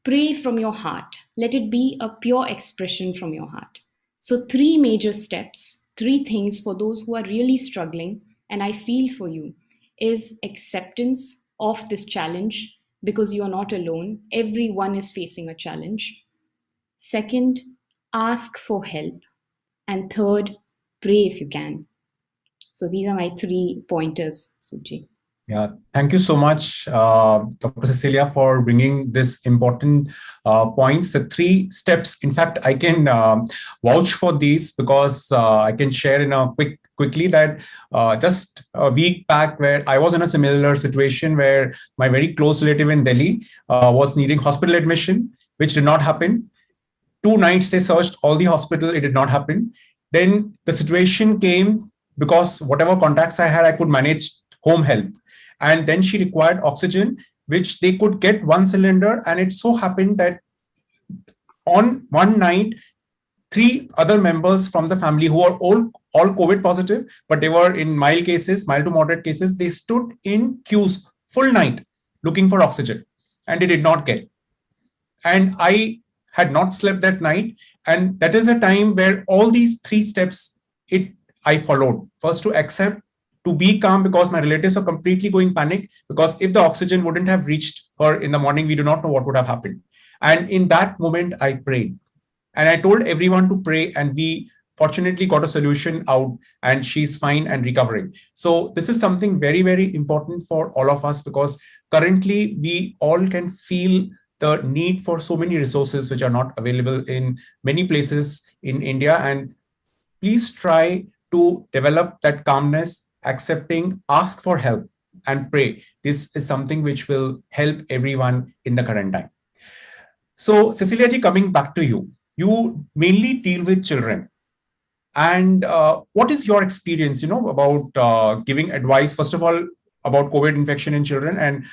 pray from your heart. Let it be a pure expression from your heart. So 3 major steps, 3 things for those who are really struggling, and I feel for you, is acceptance of this challenge, because you are not alone. Everyone is facing a challenge. Second, ask for help. And third, pray if you can. So these are my 3 pointers, Suji. Yeah, thank you so much, Dr. Cecilia, for bringing this important points. The 3 steps. In fact, I can vouch for these because I can share in a quickly that just a week back, where I was in a similar situation where my very close relative in Delhi was needing hospital admission, which did not happen. 2 nights they searched all the hospital, it did not happen. Then the situation came because whatever contacts I had, I could manage home help. And then she required oxygen, which they could get 1 cylinder. And it so happened that on one night, 3 other members from the family who are all COVID positive, but they were in mild cases, mild to moderate cases, they stood in queues full night looking for oxygen, and they did not get. And I had not slept that night. And that is a time where all these 3 steps, I followed. First, to accept, to be calm, because my relatives were completely going panic, because if the oxygen wouldn't have reached her in the morning, we do not know what would have happened. And in that moment, I prayed. And I told everyone to pray, and we fortunately got a solution out, and she's fine and recovering. So this is something very, very important for all of us, because currently we all can feel the need for so many resources which are not available in many places in India. And please try to develop that calmness, accepting, ask for help, and pray. This is something which will help everyone in the current time. So, Cecilia ji, coming back to you, you mainly deal with children. And what is your experience, about giving advice, first of all, about COVID infection in children? And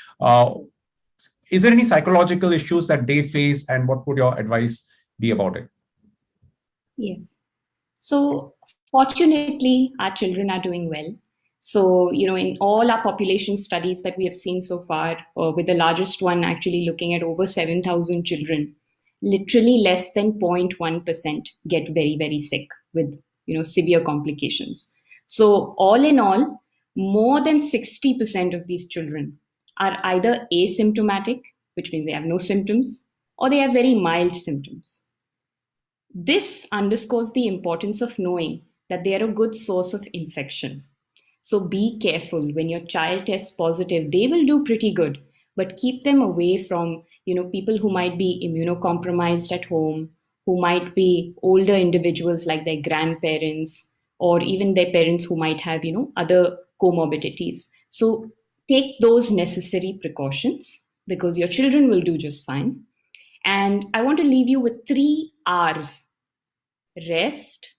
is there any psychological issues that they face? And what would your advice be about it? Yes. So fortunately, our children are doing well. So, in all our population studies that we have seen so far, with the largest one actually looking at over 7,000 children, literally less than 0.1% get very, very sick with, severe complications. So all in all, more than 60% of these children are either asymptomatic, which means they have no symptoms, or they have very mild symptoms. This underscores the importance of knowing that they are a good source of infection. So be careful when your child tests positive. They will do pretty good, but keep them away from, people who might be immunocompromised at home, who might be older individuals like their grandparents, or even their parents who might have, other comorbidities. So take those necessary precautions because your children will do just fine. And I want to leave you with 3 R's: rest,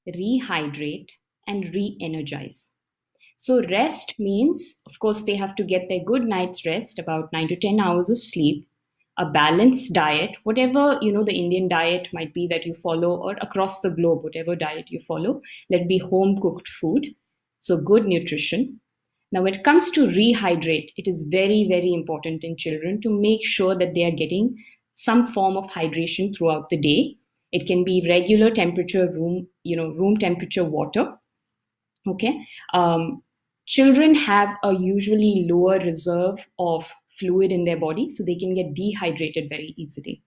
rehydrate, and re-energize. So rest means, of course, they have to get their good night's rest, about 9 to 10 hours of sleep, a balanced diet, whatever, the Indian diet might be that you follow, or across the globe, whatever diet you follow, let it be home cooked food. So good nutrition. Now, when it comes to rehydrate, it is very, very important in children to make sure that they are getting some form of hydration throughout the day. It can be regular temperature room temperature water. Okay. Children have a usually lower reserve of fluid in their body, so they can get dehydrated very easily.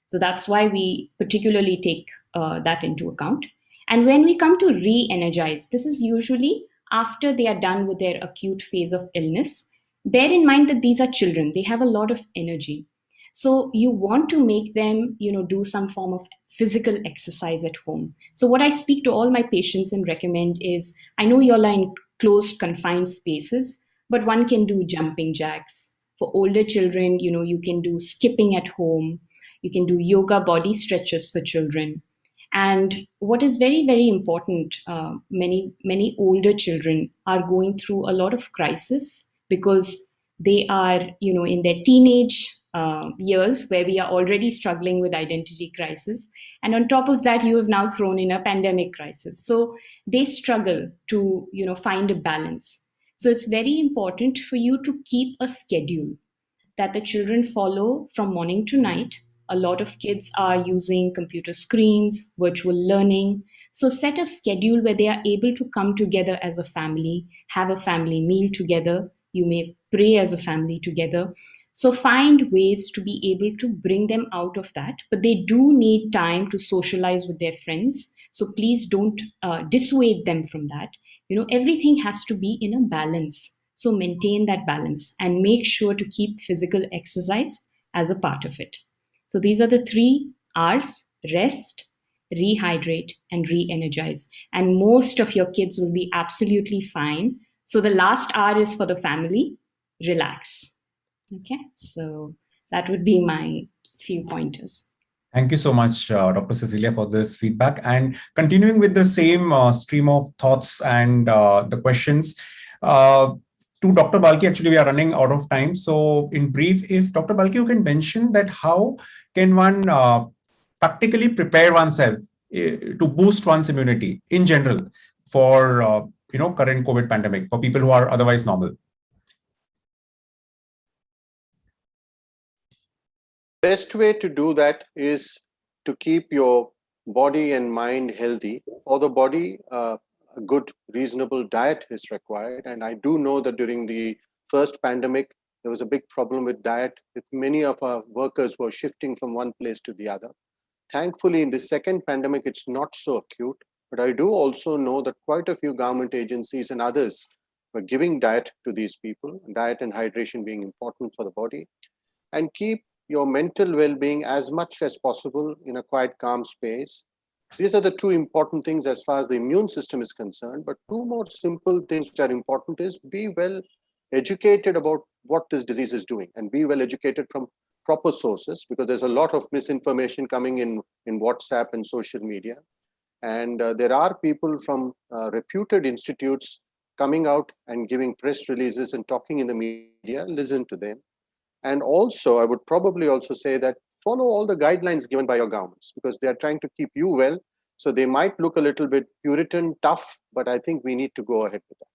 So that's why we particularly take that into account. And when we come to re-energize, this is usually after they are done with their acute phase of illness. Bear in mind that these are children. They have a lot of energy. So you want to make them, do some form of physical exercise at home. So what I speak to all my patients and recommend is, I know you're in closed, confined spaces, but one can do jumping jacks. For older children, you can do skipping at home. You can do yoga body stretches for children. And what is very, very important, many older children are going through a lot of crisis because they are, in their teenage years where we are already struggling with identity crisis. And on top of that, you have now thrown in a pandemic crisis. So they struggle to, find a balance. So it's very important for you to keep a schedule that the children follow from morning to night. A lot of kids are using computer screens, virtual learning. So set a schedule where they are able to come together as a family, have a family meal together. You may pray as a family together. So find ways to be able to bring them out of that. But they do need time to socialize with their friends. So please don't dissuade them from that. Everything has to be in a balance. So maintain that balance and make sure to keep physical exercise as a part of it. So these are the 3 R's: rest, rehydrate, and re-energize. And most of your kids will be absolutely fine. So the last R is for the family: relax. Okay, so that would be my few pointers. Thank you so much, Dr. Cecilia, for this feedback. And continuing with the same stream of thoughts and the questions, to Dr. Balki, actually, we are running out of time. So in brief, if Dr. Balki, you can mention that how can one practically prepare oneself to boost one's immunity in general for, current COVID pandemic, for people who are otherwise normal? Best way to do that is to keep your body and mind healthy. For the body, a good, reasonable diet is required. And I do know that during the first pandemic, there was a big problem with diet, with many of our workers who are shifting from one place to the other. Thankfully, in the second pandemic, it's not so acute. But I do also know that quite a few government agencies and others were giving diet to these people, diet and hydration being important for the body. And keep your mental well-being as much as possible in a quiet, calm space. These are the two important things as far as the immune system is concerned. But two more simple things which are important is be well educated about what this disease is doing, and be well educated from proper sources, because there's a lot of misinformation coming in WhatsApp and social media. And there are people from reputed institutes coming out and giving press releases and talking in the media. Listen to them. And also, I would probably also say that follow all the guidelines given by your governments, because they are trying to keep you well. So they might look a little bit Puritan, tough, but I think we need to go ahead with that.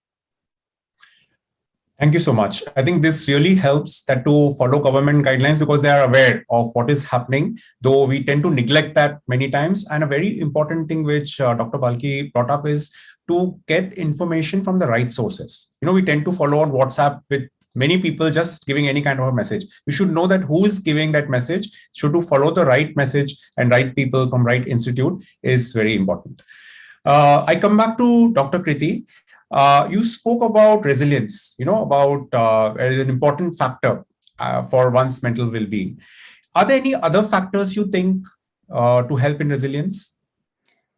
Thank you so much. I think this really helps that to follow government guidelines, because they are aware of what is happening, though we tend to neglect that many times. And a very important thing which Dr. Balki brought up is to get information from the right sources. We tend to follow on WhatsApp with many people just giving any kind of a message. We should know that who is giving that message, should to follow the right message, and right people from right institute is very important. I come back to Dr. Kriti. You spoke about resilience, about it is an important factor for one's mental well-being. Are there any other factors you think to help in resilience?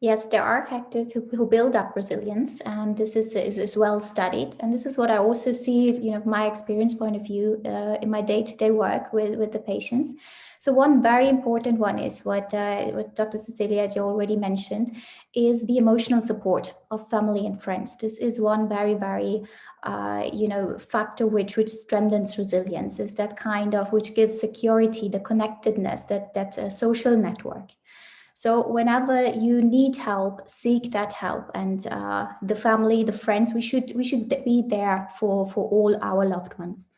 Yes, there are factors who build up resilience, and this is well studied. And this is what I also see, my experience point of view in my day-to-day work with the patients. So one very important one is what Dr. Cecilia already mentioned, is the emotional support of family and friends. This is one very, very factor which strengthens resilience, is that kind of which gives security, the connectedness, that social network. So whenever you need help, seek that help, and the family, the friends, we should be there for all our loved ones.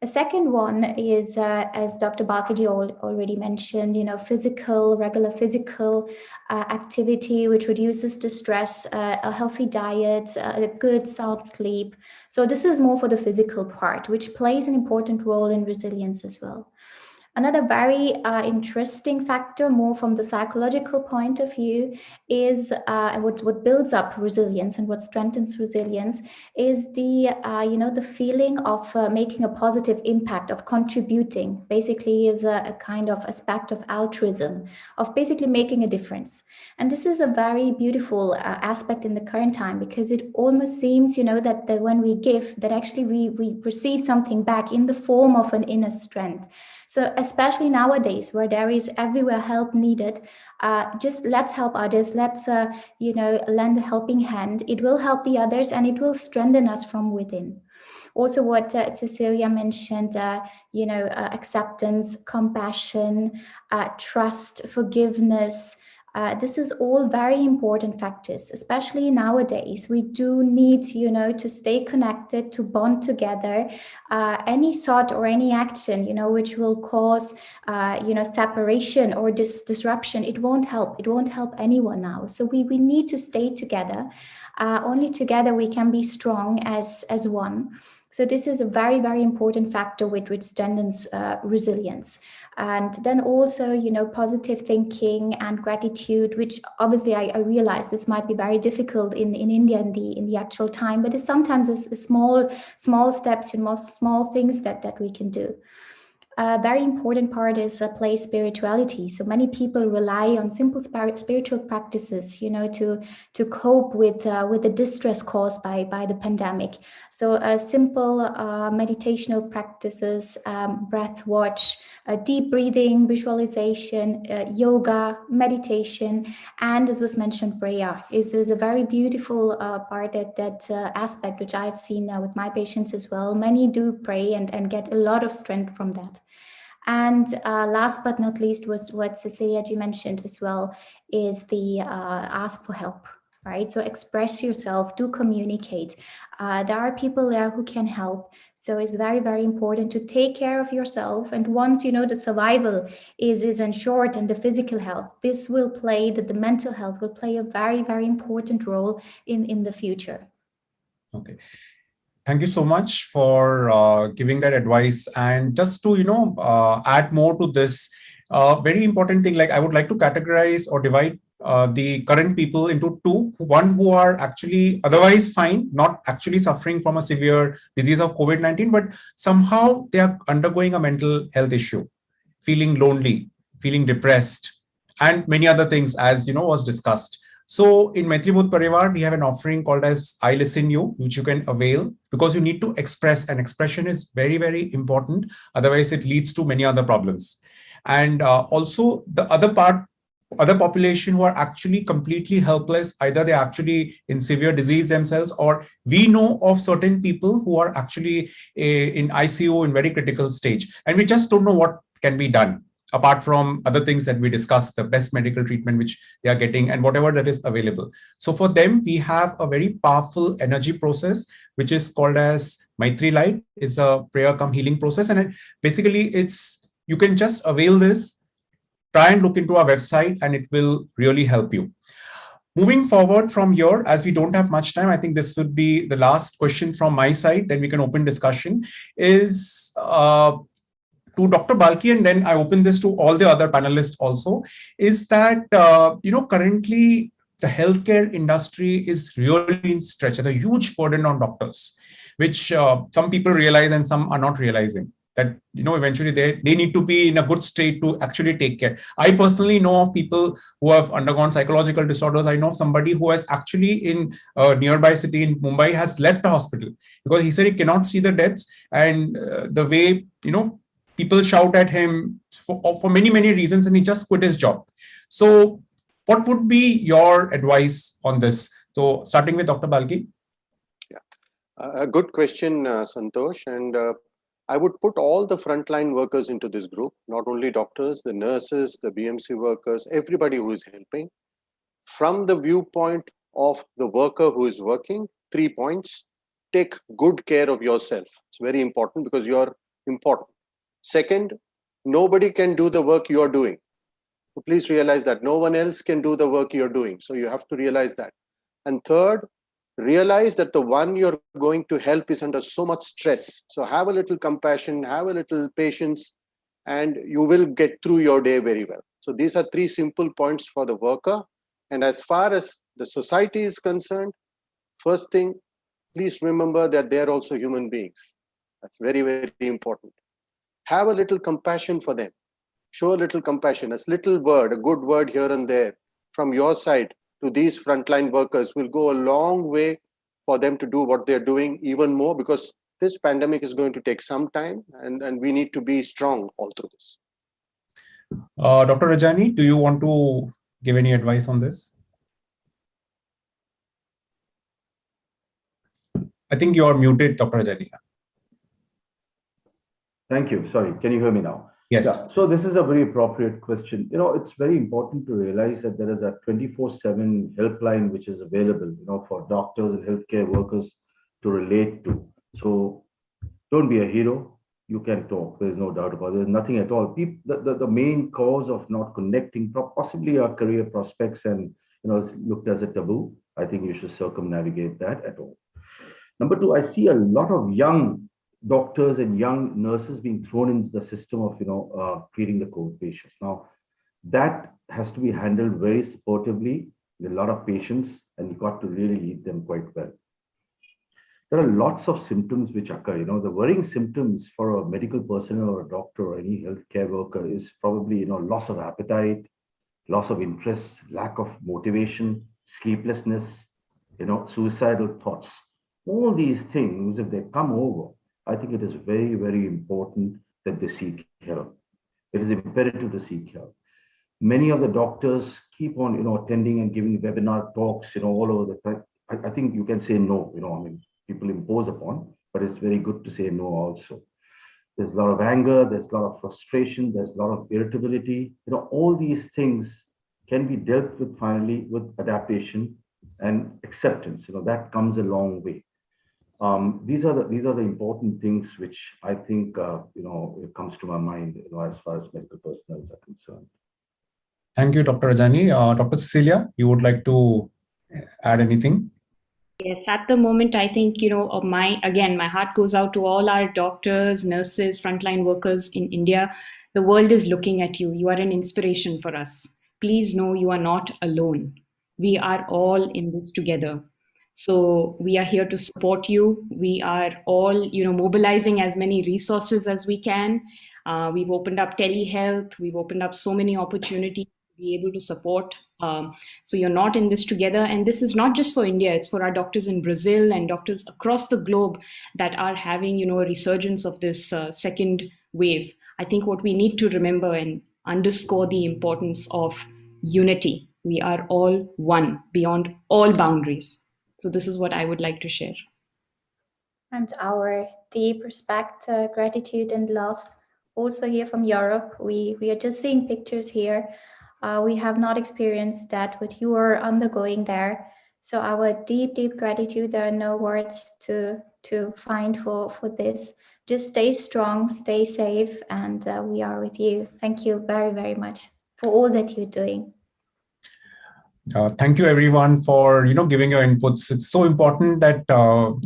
A second one is, as Dr. Balkaji already mentioned, regular physical activity, which reduces the stress, a healthy diet, a good sound sleep. So this is more for the physical part, which plays an important role in resilience as well. Another very interesting factor, more from the psychological point of view, is what builds up resilience and what strengthens resilience is the feeling of making a positive impact, of contributing. Basically, is a kind of aspect of altruism, of basically making a difference. And this is a very beautiful aspect in the current time, because it almost seems, that when we give, that actually we receive something back in the form of an inner strength. So especially nowadays, where there is everywhere help needed, just let's help others. Let's, lend a helping hand. It will help the others, and it will strengthen us from within. Also, what Cecilia mentioned, acceptance, compassion, trust, forgiveness. This is all very important factors, especially nowadays. We do need, to stay connected, to bond together. Any thought or any action, which will cause, separation or disruption, it won't help. It won't help anyone now. So we need to stay together. Only together we can be strong as one. So this is a very, very important factor which strengthens resilience. And then also, positive thinking and gratitude, which obviously I realize this might be very difficult in India in the actual time, but it's sometimes a small steps, small things that we can do. A very important part is play spirituality. So many people rely on simple spiritual practices, to cope with the distress caused by the pandemic. So simple meditational practices, breath watch, deep breathing, visualization, yoga, meditation, and as was mentioned, prayer is a very beautiful part that aspect which I've seen with my patients as well. Many do pray and get a lot of strength from that. And last but not least was what Cecilia mentioned as well, is the ask for help, right? So express yourself, do communicate. There are people there who can help. So it's very, very important to take care of yourself. And once, the survival is ensured and the physical health, this will play, the mental health will play a very, very important role in the future. Okay. Thank you so much for giving that advice. And just to, add more to this, very important thing, like I would like to categorize or divide the current people into two. One who are actually otherwise fine, not actually suffering from a severe disease of COVID-19, but somehow they are undergoing a mental health issue, feeling lonely, feeling depressed, and many other things, as was discussed. So in MaitriBodh Parivaar, we have an offering called as I Listen You, which you can avail, because you need to express, and expression is very, very important. Otherwise, it leads to many other problems. And also the other population who are actually completely helpless, either they're actually in severe disease themselves, or we know of certain people who are actually in ICU in very critical stage, and we just don't know what can be done apart from other things that we discussed, the best medical treatment which they are getting and whatever that is available. So for them, we have a very powerful energy process, which is called as Maitri Light. It's a prayer come healing process. And basically you can just avail this, try and look into our website, and it will really help you. Moving forward from here, as we don't have much time, I think this would be the last question from my side, then we can open discussion, is to Dr. Balki, and then I open this to all the other panelists also, is that, currently the healthcare industry is really in stretch. There's a huge burden on doctors, which some people realize and some are not realizing. That, eventually they need to be in a good state to actually take care. I personally know of people who have undergone psychological disorders. I know somebody who has actually in a nearby city in Mumbai has left the hospital because he said he cannot see the deaths, and the way, people shout at him for many, many reasons, and he just quit his job. So what would be your advice on this? So starting with Dr. Balki. Yeah, a good question, Santosh. And I would put all the frontline workers into this group, not only doctors, the nurses, the BMC workers, everybody who is helping. From the viewpoint of the worker who is working, 3 points. Take good care of yourself. It's very important because you're important. Second, nobody can do the work you're doing. So please realize that no one else can do the work you're doing. So you have to realize that. And third, realize that the one you're going to help is under so much stress. So have a little compassion, have a little patience, and you will get through your day very well. So these are 3 simple points for the worker. And as far as the society is concerned, first thing, please remember that they are also human beings. That's very, very important. Have a little compassion for them. Show a little compassion. A little word, a good word here and there from your side to these frontline workers will go a long way for them to do what they're doing even more, because this pandemic is going to take some time, and we need to be strong all through this. Dr. Rajani, do you want to give any advice on this? I think you are muted, Dr. Rajani. Thank you. Sorry, can you hear me now? Yes. Yeah. So this is a very appropriate question. It's very important to realize that there is a 24/7 helpline which is available, for doctors and healthcare workers to relate to. So don't be a hero. You can talk. There's no doubt about it. There's nothing at all. The main cause of not connecting, possibly our career prospects, and it's looked as a taboo. I think you should circumnavigate that at all. Number 2, I see a lot of young doctors and young nurses being thrown into the system of treating the COVID patients. Now, that has to be handled very sportively with a lot of patience, and you got to really lead them quite well. There are lots of symptoms which occur. The worrying symptoms for a medical personnel or a doctor or any healthcare worker is probably loss of appetite, loss of interest, lack of motivation, sleeplessness, suicidal thoughts. All these things, if they come over, I think it is very, very important that they seek help. It is imperative to seek help. Many of the doctors keep on, attending and giving webinar talks, all over the time. I think you can say no, people impose upon, but it's very good to say no also. There's a lot of anger, there's a lot of frustration, there's a lot of irritability. All these things can be dealt with finally with adaptation and acceptance. That comes a long way. These are the important things which I think it comes to my mind as far as medical personnel are concerned. Thank you, Dr. Rajani. Dr. Cecilia, you would like to add anything? Yes, at the moment, I think, my heart goes out to all our doctors, nurses, frontline workers in India. The world is looking at you. You are an inspiration for us. Please know you are not alone. We are all in this together. So we are here to support you. We are all, mobilizing as many resources as we can. We've opened up telehealth. We've opened up so many opportunities to be able to support. So you're not in this together. And this is not just for India. It's for our doctors in Brazil and doctors across the globe that are having, a resurgence of this second wave. I think what we need to remember and underscore the importance of unity. We are all one beyond all boundaries. So this is what I would like to share. And our deep respect, gratitude, and love also here from Europe. We are just seeing pictures here. We have not experienced that, what you are undergoing there. So our deep, deep gratitude. There are no words to find for this. Just stay strong, stay safe, and we are with you. Thank you very, very much for all that you're doing. Thank you, everyone, for giving your inputs. It's so important that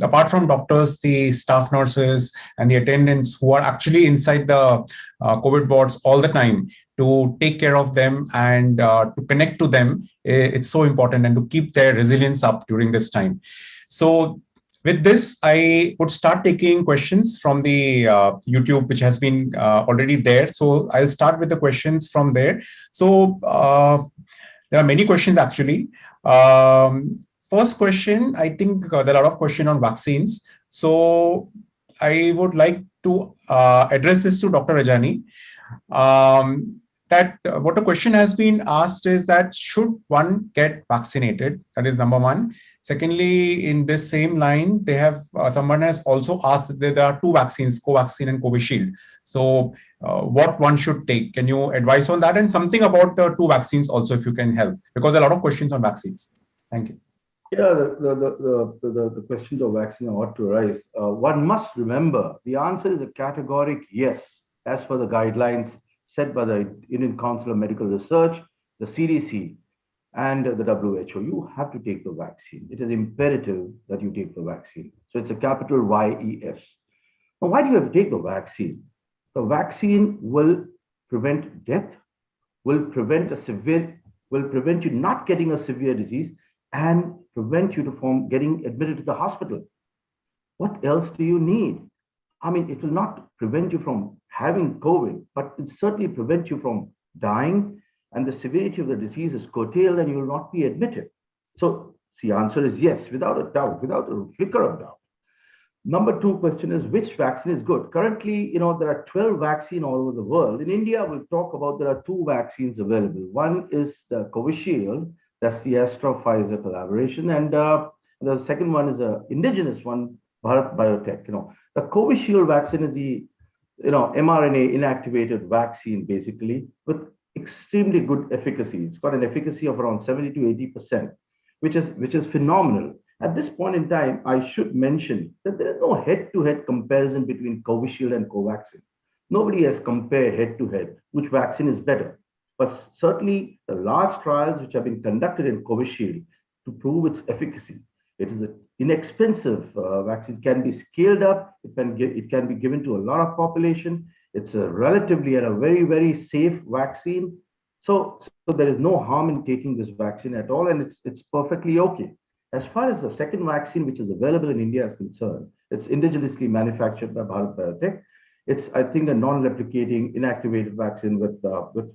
apart from doctors, the staff nurses and the attendants who are actually inside the COVID wards all the time, to take care of them and to connect to them, it's so important, and to keep their resilience up during this time. So with this, I would start taking questions from the YouTube, which has been already there. So I'll start with the questions from there. So there are many questions, actually. First question, I think there are a lot of questions on vaccines. So I would like to address this to Dr. Rajani. That what the question has been asked is that should one get vaccinated? That is number one. Secondly, in this same line, they have someone has also asked that there are two vaccines, Covaxin and Covishield. So what one should take? Can you advise on that? And something about the two vaccines also, if you can help, because there are a lot of questions on vaccines. Thank you. Yeah, the questions of vaccine ought to rise. One must remember the answer is a categoric yes, as per the guidelines set by the Indian Council of Medical Research, the CDC, and the WHO. You have to take the vaccine. It is imperative that you take the vaccine. So it's a capital YES. Now, why do you have to take the vaccine? The vaccine will prevent death, will prevent you not getting a severe disease, and prevent you from getting admitted to the hospital. What else do you need? I mean, it will not prevent you from having COVID, but it certainly prevent you from dying, and the severity of the disease is curtailed, and you will not be admitted. So the answer is yes, without a doubt, without a flicker of doubt. Number two question is, which vaccine is good? Currently, there are 12 vaccines all over the world. In India, we'll talk about there are two vaccines available. One is the Covishield, that's the Astra-Pfizer collaboration, and the second one is an indigenous one, Bharat Biotech. The Covishield vaccine is the mRNA inactivated vaccine, basically, with extremely good efficacy. It's got an efficacy of around 70 to 80%, which is phenomenal. At this point in time, I should mention that there is no head-to-head comparison between Covishield and Covaxin. Nobody has compared head-to-head which vaccine is better. But certainly the large trials which have been conducted in Covishield to prove its efficacy. It is an inexpensive vaccine, can be scaled up, it can be given to a lot of population. It's a relatively and a very, very safe vaccine. So there is no harm in taking this vaccine at all, and it's perfectly okay. As far as the second vaccine, which is available in India, is concerned, it's indigenously manufactured by Bharat Biotech. It's, I think, a non-replicating inactivated vaccine with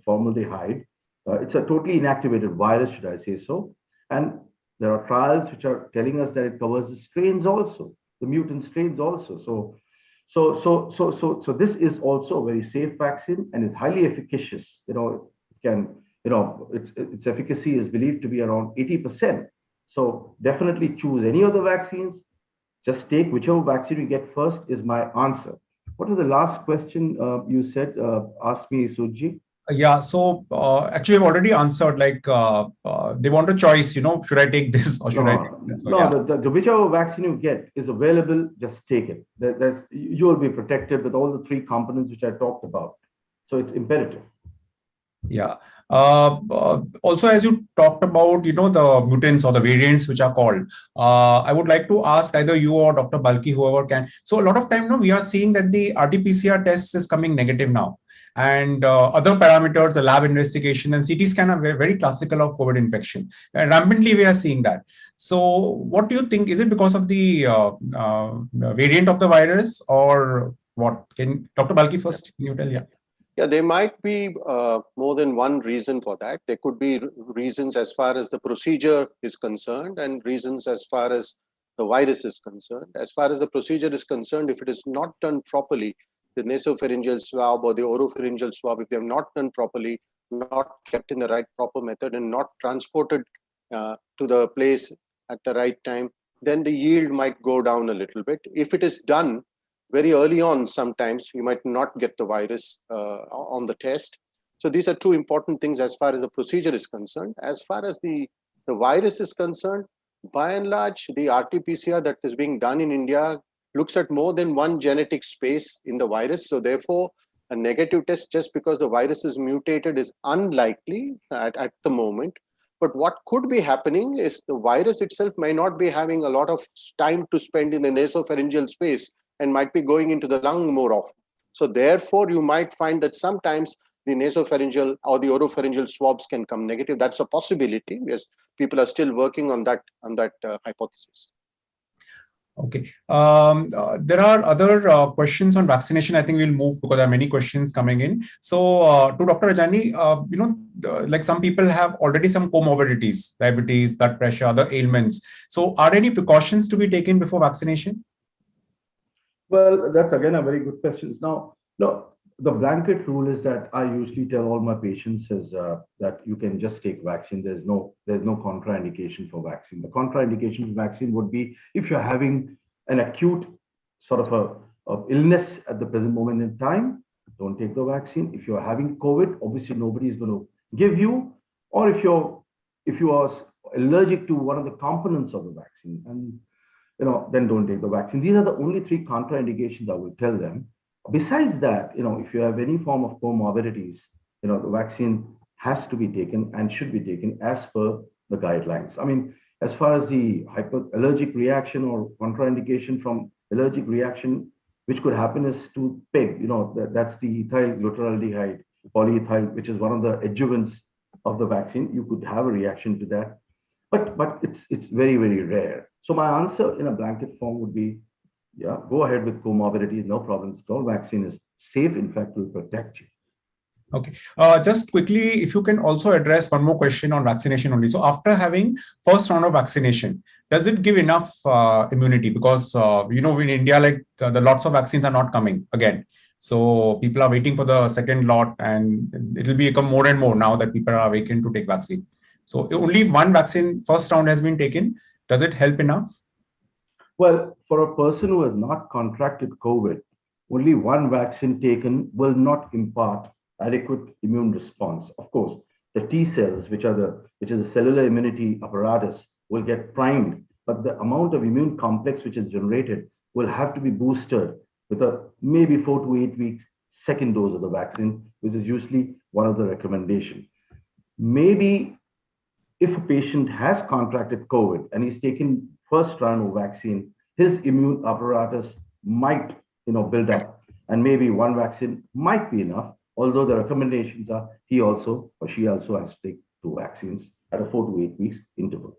formaldehyde. It's a totally inactivated virus, should I say so. And there are trials which are telling us that it covers the strains also, the mutant strains also. So this is also a very safe vaccine, and it's highly efficacious. Its efficacy is believed to be around 80%. So definitely choose any of the vaccines. Just take whichever vaccine you get first is my answer. What was the last question you said? Asked me, Suji. Yeah, so actually I've already answered, like they want a choice, should I take this or should I take this? So, the whichever vaccine you get is available, just take it. You will be protected with all the three components which I talked about. So it's imperative. Yeah. Also, as you talked about, the mutants or the variants which are called, I would like to ask either you or Dr. Balki, whoever can. So a lot of time now we are seeing that the RT-PCR test is coming negative now. And other parameters, the lab investigation and CT scan are very classical of COVID infection. And rampantly, we are seeing that. So what do you think? Is it because of the variant of the virus or what? Can Dr. Balki first? Can you tell? Yeah. Yeah, there might be more than one reason for that. There could be reasons as far as the procedure is concerned and reasons as far as the virus is concerned. As far as the procedure is concerned, if it is not done properly, the nasopharyngeal swab or the oropharyngeal swab, if they have not done properly, not kept in the right proper method and not transported to the place at the right time, then the yield might go down a little bit. If it is done very early on, sometimes you might not get the virus on the test. So these are two important things as far as the procedure is concerned. As far as the virus is concerned, by and large, the RT-PCR that is being done in India looks at more than one genetic space in the virus. So therefore, a negative test just because the virus is mutated is unlikely at the moment. But what could be happening is the virus itself may not be having a lot of time to spend in the nasopharyngeal space and might be going into the lung more often. So therefore, you might find that sometimes the nasopharyngeal or the oropharyngeal swabs can come negative. That's a possibility. Yes, people are still working on that hypothesis. Okay. There are other questions on vaccination. I think we'll move because there are many questions coming in. So to Dr. Rajani, like some people have already some comorbidities, diabetes, blood pressure, other ailments. So are any precautions to be taken before vaccination? Well, that's again a very good question. Now, the blanket rule is that I usually tell all my patients is that you can just take vaccine. There's no contraindication for vaccine. The contraindication for vaccine would be if you're having an acute sort of illness at the present moment in time, don't take the vaccine. If you're having COVID, obviously nobody is going to give you, or if you are allergic to one of the components of the vaccine, and then don't take the vaccine. These are the only three contraindications I will tell them. Besides that, if you have any form of comorbidities, the vaccine has to be taken and should be taken as per the guidelines. I mean, as far as the allergic reaction or contraindication from allergic reaction, which could happen is to PEG, that's the ethyl glutaraldehyde polyethyl, which is one of the adjuvants of the vaccine. You could have a reaction to that, but it's very, very rare. So my answer in a blanket form would be, yeah, go ahead with comorbidities, no problems. All vaccine is safe, in fact, will protect you. Okay. Just quickly, if you can also address one more question on vaccination only. So after having first round of vaccination, does it give enough immunity? Because, in India, like the lots of vaccines are not coming again. So people are waiting for the second lot, and it will become more and more now that people are awakened to take vaccine. So only one vaccine, first round has been taken. Does it help enough? Well, for a person who has not contracted COVID, only one vaccine taken will not impart adequate immune response. Of course, the T cells, which is the cellular immunity apparatus, will get primed, but the amount of immune complex which is generated will have to be boosted with a maybe 4 to 8 weeks second dose of the vaccine, which is usually one of the recommendations. Maybe if a patient has contracted COVID and he's taken first round of vaccine, his immune apparatus might, build up, and maybe one vaccine might be enough. Although the recommendations are he also or she also has to take 2 vaccines at a 4 to 8 weeks interval.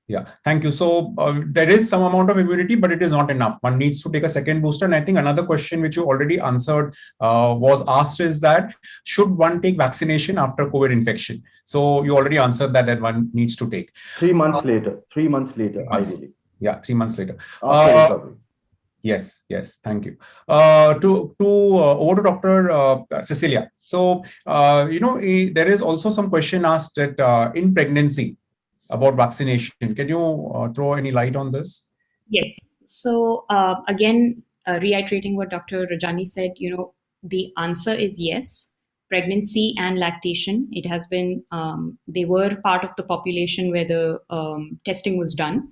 Yeah, thank you. So there is some amount of immunity, but it is not enough. One needs to take a second booster. And I think another question which you already answered was asked is that should one take vaccination after COVID infection? So you already answered that one needs to take. 3 months later, ideally. Yeah, 3 months later. After recovery. Yes, thank you. Over to Dr. Cecilia. So, there is also some question asked that in pregnancy about vaccination. Can you throw any light on this? Yes. So again, reiterating what Dr. Rajani said, the answer is yes. Pregnancy and lactation, it has been, they were part of the population where the testing was done.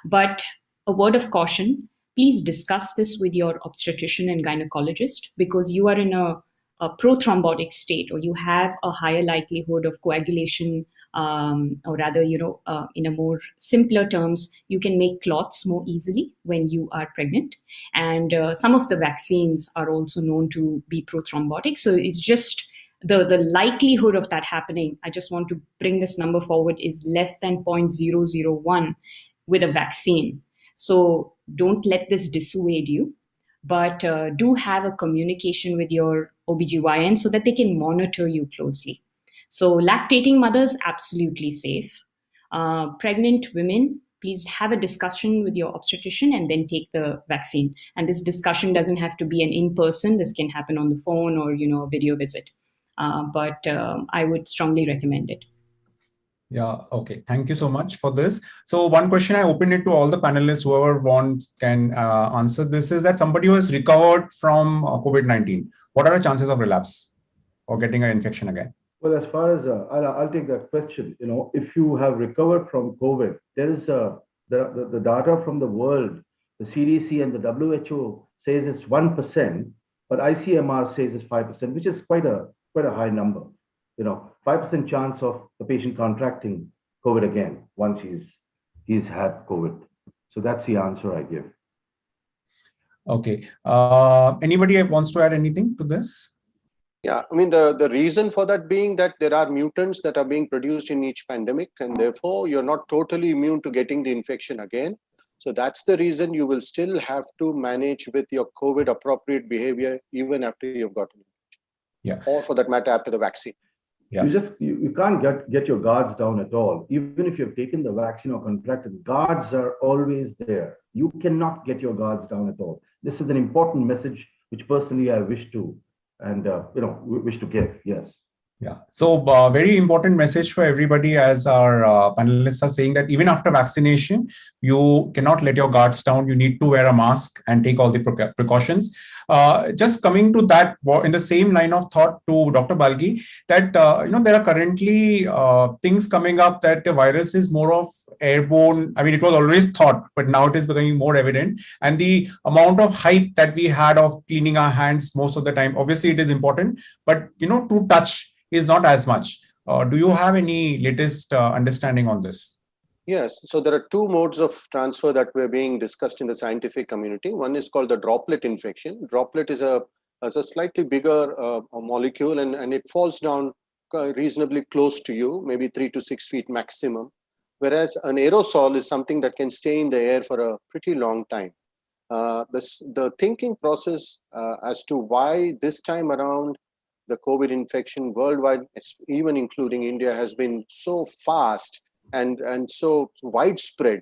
But a word of caution, please discuss this with your obstetrician and gynecologist because you are in a prothrombotic state or you have a higher likelihood of coagulation, or rather, in a more simpler terms, you can make clots more easily when you are pregnant. And some of the vaccines are also known to be prothrombotic. So it's just the likelihood of that happening, I just want to bring this number forward, is less than 0.001 with a vaccine. So don't let this dissuade you, but do have a communication with your OBGYN so that they can monitor you closely. So lactating mothers, absolutely safe. Pregnant women, please have a discussion with your obstetrician and then take the vaccine. And this discussion doesn't have to be an in-person. This can happen on the phone or, a video visit. But I would strongly recommend it. Yeah, okay. Thank you so much for this. So one question I opened it to all the panelists, whoever wants can answer this, is that somebody who has recovered from COVID-19, what are the chances of relapse or getting an infection again? Well, as far as I'll take that question. If you have recovered from COVID, there is the data from the world. The CDC and the WHO says it's 1%, but ICMR says it's 5%, which is quite a high number. 5% chance of the patient contracting COVID again once he's had COVID. So that's the answer I give. Okay. Anybody wants to add anything to this? Yeah, I mean, the reason for that being that there are mutants that are being produced in each pandemic, and therefore you're not totally immune to getting the infection again. So that's the reason you will still have to manage with your COVID appropriate behavior even after you've gotten it. Yeah. Or for that matter, after the vaccine. Yeah. You can't get your guards down at all. Even if you've taken the vaccine or contracted, guards are always there. You cannot get your guards down at all. This is an important message which personally I wish to give. Yes. Yeah. So very important message for everybody, as our panelists are saying, that even after vaccination, you cannot let your guards down. You need to wear a mask and take all the precautions. Just coming to that, in the same line of thought to Dr. Balgi, that there are currently things coming up that the virus is more of airborne. I mean, it was always thought, but now it is becoming more evident. And the amount of hype that we had of cleaning our hands most of the time, obviously it is important, but to touch is not as much. Do you have any latest understanding on this? Yes. So there are two modes of transfer that were being discussed in the scientific community. One is called the droplet infection. Droplet is a slightly bigger molecule, and it falls down reasonably close to you, maybe 3 to 6 feet maximum. Whereas an aerosol is something that can stay in the air for a pretty long time. The thinking process as to why this time around the COVID infection worldwide, even including India, has been so fast and so widespread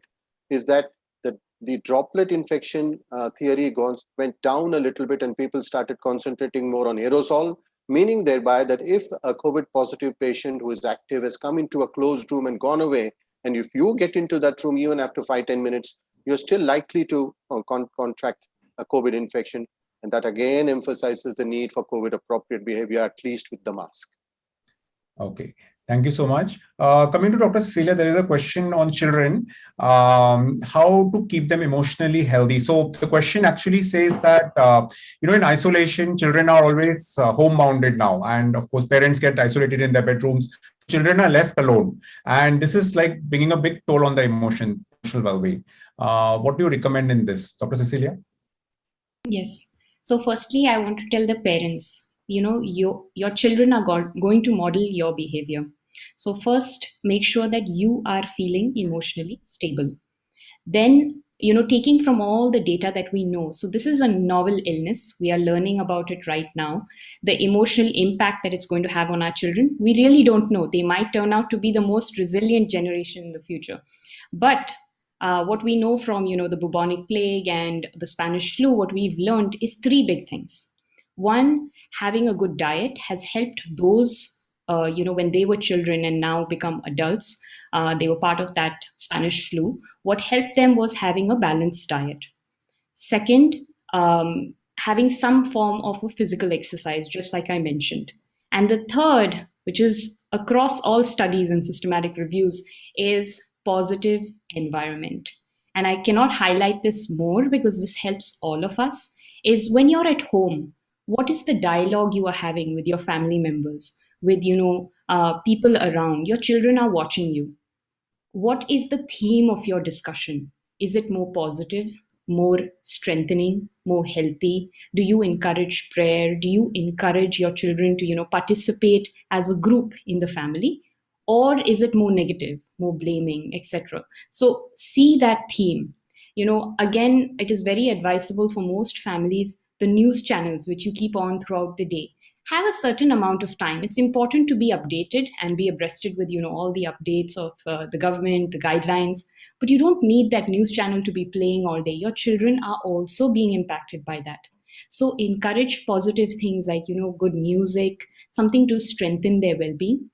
is that the droplet infection theory went down a little bit, and people started concentrating more on aerosol, meaning thereby that if a COVID positive patient who is active has come into a closed room and gone away, and if you get into that room even after 5-10 minutes, you're still likely to contract a COVID infection. And that again emphasizes the need for COVID appropriate behavior, at least with the mask. Okay, thank you so much. Coming to Dr. Cecilia, there is a question on children, how to keep them emotionally healthy. So the question actually says that, in isolation, children are always homebounded now. And of course, parents get isolated in their bedrooms. Children are left alone. And this is like bringing a big toll on the emotional well-being. What do you recommend in this, Dr. Cecilia? Yes. So firstly, I want to tell the parents, your children are going to model your behavior. So first, make sure that you are feeling emotionally stable. Then, taking from all the data that we know. So this is a novel illness. We are learning about it right now. The emotional impact that it's going to have on our children, we really don't know. They might turn out to be the most resilient generation in the future. But what we know from, the bubonic plague and the Spanish flu, what we've learned is 3 big things. One, having a good diet has helped those, when they were children and now become adults, they were part of that Spanish flu. What helped them was having a balanced diet. Second, having some form of a physical exercise, just like I mentioned. And the third, which is across all studies and systematic reviews, is positive environment. And I cannot highlight this more because this helps all of us, is when you're at home, what is the dialogue you are having with your family members, with, people around? Your children are watching you. What is the theme of your discussion? Is it more positive, more strengthening, more healthy? Do you encourage prayer? Do you encourage your children to, participate as a group in the family? Or is it more negative, more blaming, etc.? So see that theme. Again, it is very advisable for most families, the news channels which you keep on throughout the day. have a certain amount of time. It's important to be updated and be abreasted with, all the updates of the government, the guidelines, but you don't need that news channel to be playing all day. Your children are also being impacted by that. So encourage positive things like, good music, something to strengthen their well-being.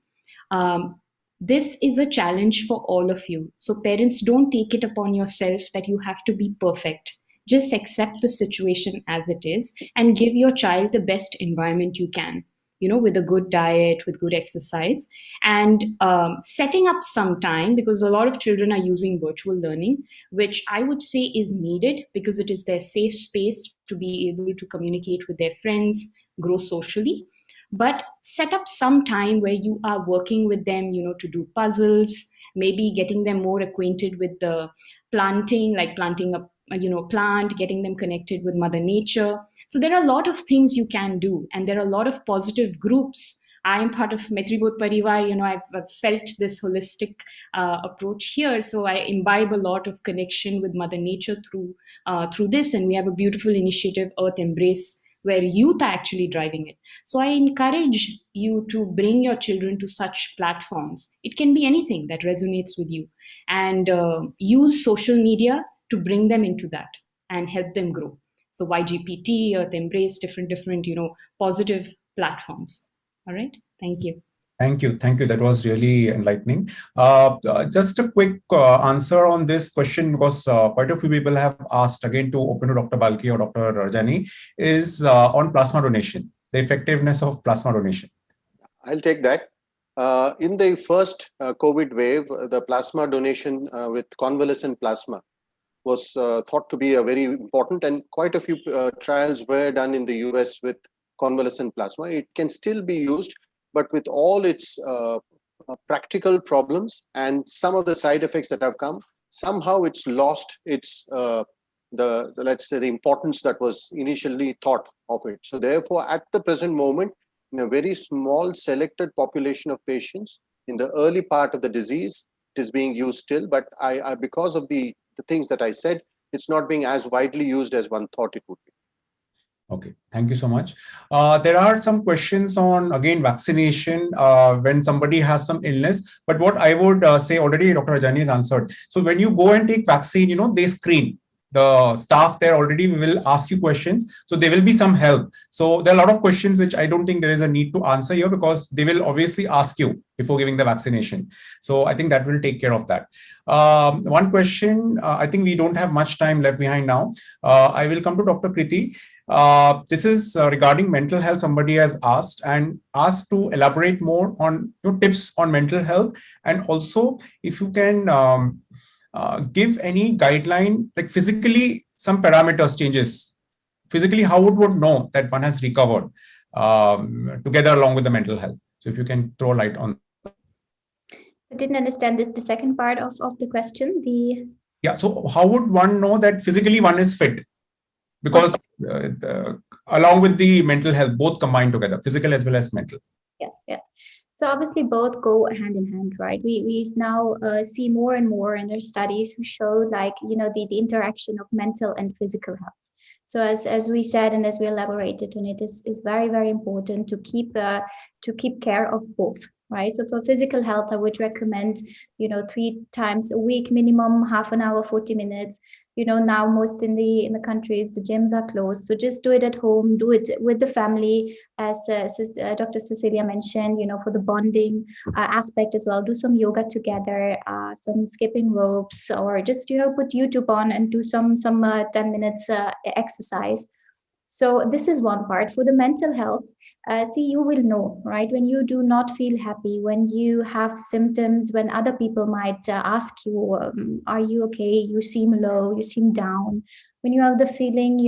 This is a challenge for all of you. So parents, don't take it upon yourself that you have to be perfect. Just accept the situation as it is and give your child the best environment you can, with a good diet, with good exercise, and setting up some time, because a lot of children are using virtual learning, which I would say is needed because it is their safe space to be able to communicate with their friends, grow socially. But set up some time where you are working with them, to do puzzles, maybe getting them more acquainted with the planting, like planting a plant, getting them connected with Mother Nature. So there are a lot of things you can do, and there are a lot of positive groups. I am part of MaitriBodh Parivaar. I've felt this holistic approach here, so I imbibe a lot of connection with Mother Nature through this, and we have a beautiful initiative, Earth Embrace, where youth are actually driving it. So I encourage you to bring your children to such platforms. It can be anything that resonates with you, and use social media to bring them into that and help them grow. So YGPT, Earth Embrace, different, positive platforms. All right. Thank you. Thank you. That was really enlightening. Just a quick answer on this question, because quite a few people have asked, again, to open to Dr. Balki or Dr. Rajani, is on plasma donation, the effectiveness of plasma donation. I'll take that. In the first COVID wave, the plasma donation with convalescent plasma was thought to be a very important, and quite a few trials were done in the US with convalescent plasma. It can still be used, but with all its practical problems and some of the side effects that have come, somehow it's lost its let's say the importance that was initially thought of it. So therefore, at the present moment, in a very small selected population of patients in the early part of the disease, it is being used still, but I because of the things that I said, it's not being as widely used as one thought it would be. Okay, thank you so much. There are some questions on, again, vaccination when somebody has some illness. But what I would say, already Dr. Rajani has answered. So when you go and take vaccine, they screen. The staff there already will ask you questions. So there will be some help. So there are a lot of questions which I don't think there is a need to answer here, because they will obviously ask you before giving the vaccination. So I think that will take care of that. One question, I think we don't have much time left behind now. I will come to Dr. Kriti. This is regarding mental health. Somebody has asked to elaborate more on tips on mental health, and also if you can give any guideline, like physically some parameters changes. Physically, how would one know that one has recovered together along with the mental health? So if you can throw light on. I didn't understand the second part of the question. Yeah. So how would one know that physically one is fit? Because along with the mental health, both combined together, physical as well as mental. Yes. So obviously both go hand in hand, right? We now see more and more, and there's studies who show the interaction of mental and physical health. So as we said, and as we elaborated on it, is very, very important to keep care of both, right? So for physical health, I would recommend 3 times a week minimum, half an hour, 40 minutes. Now most in the countries, the gyms are closed. So just do it at home, do it with the family, as Dr. Cecilia mentioned, for the bonding aspect as well. Do some yoga together, some skipping ropes, or just, put YouTube on and do some 10 minutes exercise. So this is one part. For the mental health, you will know, right? When you do not feel happy, when you have symptoms, when other people might ask you, are you okay? You seem low, you seem down. When you have the feeling,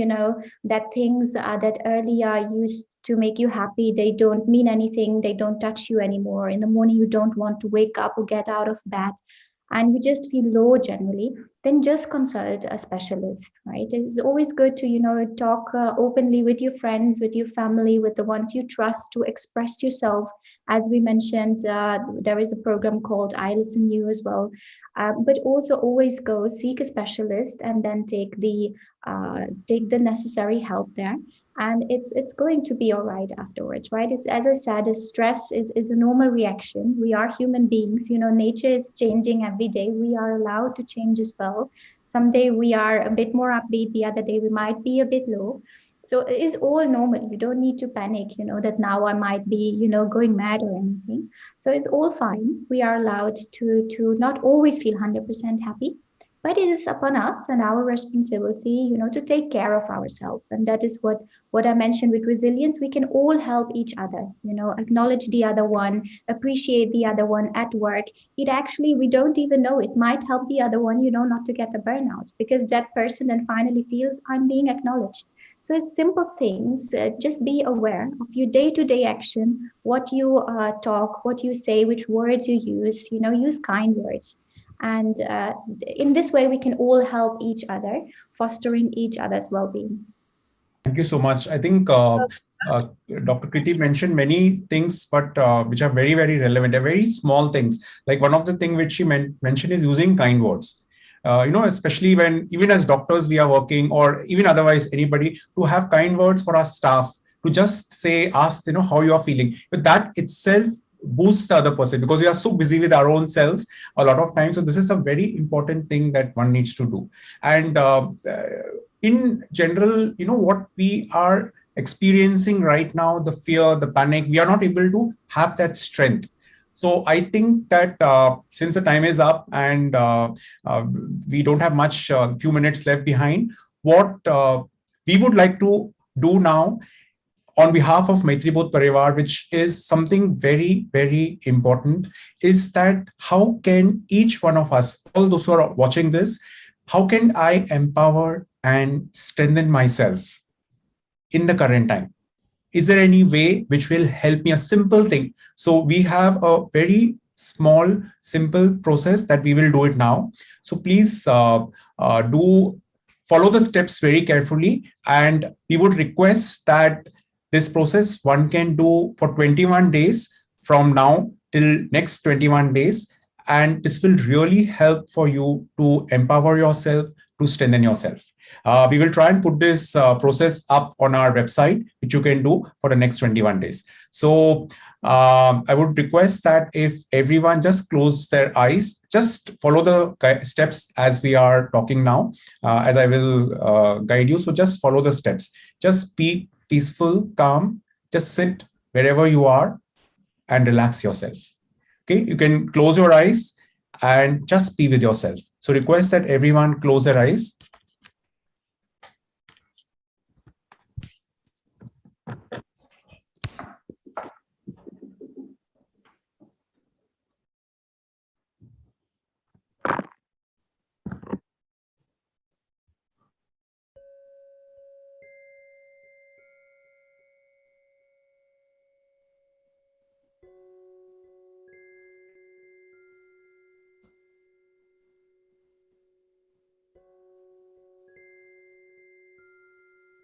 that things that earlier used to make you happy, they don't mean anything, they don't touch you anymore. In the morning, you don't want to wake up or get out of bed, and you just feel low generally, then just consult a specialist, right? It's always good to, talk openly with your friends, with your family, with the ones you trust, to express yourself As we mentioned, there is a program called I Listen You as well. But also always go seek a specialist and then take the necessary help there. And it's going to be all right afterwards, right? It's, as I said, stress is a normal reaction. We are human beings. Nature is changing every day. We are allowed to change as well. Someday we are a bit more upbeat. The other day we might be a bit low. So it is all normal. You don't need to panic, that now I might be, going mad or anything. So it's all fine. We are allowed to not always feel 100% happy. But it is upon us and our responsibility, to take care of ourselves. And that is what I mentioned with resilience. We can all help each other, acknowledge the other one, appreciate the other one at work. It actually, we don't even know, it might help the other one, not to get a burnout, because that person then finally feels I'm being acknowledged. So it's simple things. Just be aware of your day-to-day action, what you talk, what you say, which words you use, use kind words. And in this way, we can all help each other, fostering each other's well-being. Thank you so much. I think Dr. Kriti mentioned many things, but which are very, very relevant. They're very small things. Like one of the things which she mentioned is using kind words. Especially when, even as doctors, we are working, or even otherwise, anybody, to have kind words for our staff, to just say, ask, how you are feeling. But that itself boost the other person, because we are so busy with our own selves a lot of times. So this is a very important thing that one needs to do. And in general, what we are experiencing right now, the fear, the panic, we are not able to have that strength. So I think that since the time is up and we don't have much, few minutes left behind, what we would like to do now on behalf of MaitriBodh Parivaar, which is something very, very important, is that how can each one of us, all those who are watching this, how can I empower and strengthen myself in the current time? Is there any way which will help me? A simple thing. So we have a very small, simple process that we will do it now. So please do follow the steps very carefully. And we would request that this process one can do for 21 days from now till next 21 days. And this will really help for you to empower yourself, to strengthen yourself. We will try and put this process up on our website, which you can do for the next 21 days. So I would request that if everyone just close their eyes, just follow the steps as we are talking now, as I will guide you. So just follow the steps. Just be peaceful, calm, just sit wherever you are and relax yourself. Okay, you can close your eyes and just be with yourself. So request that everyone close their eyes.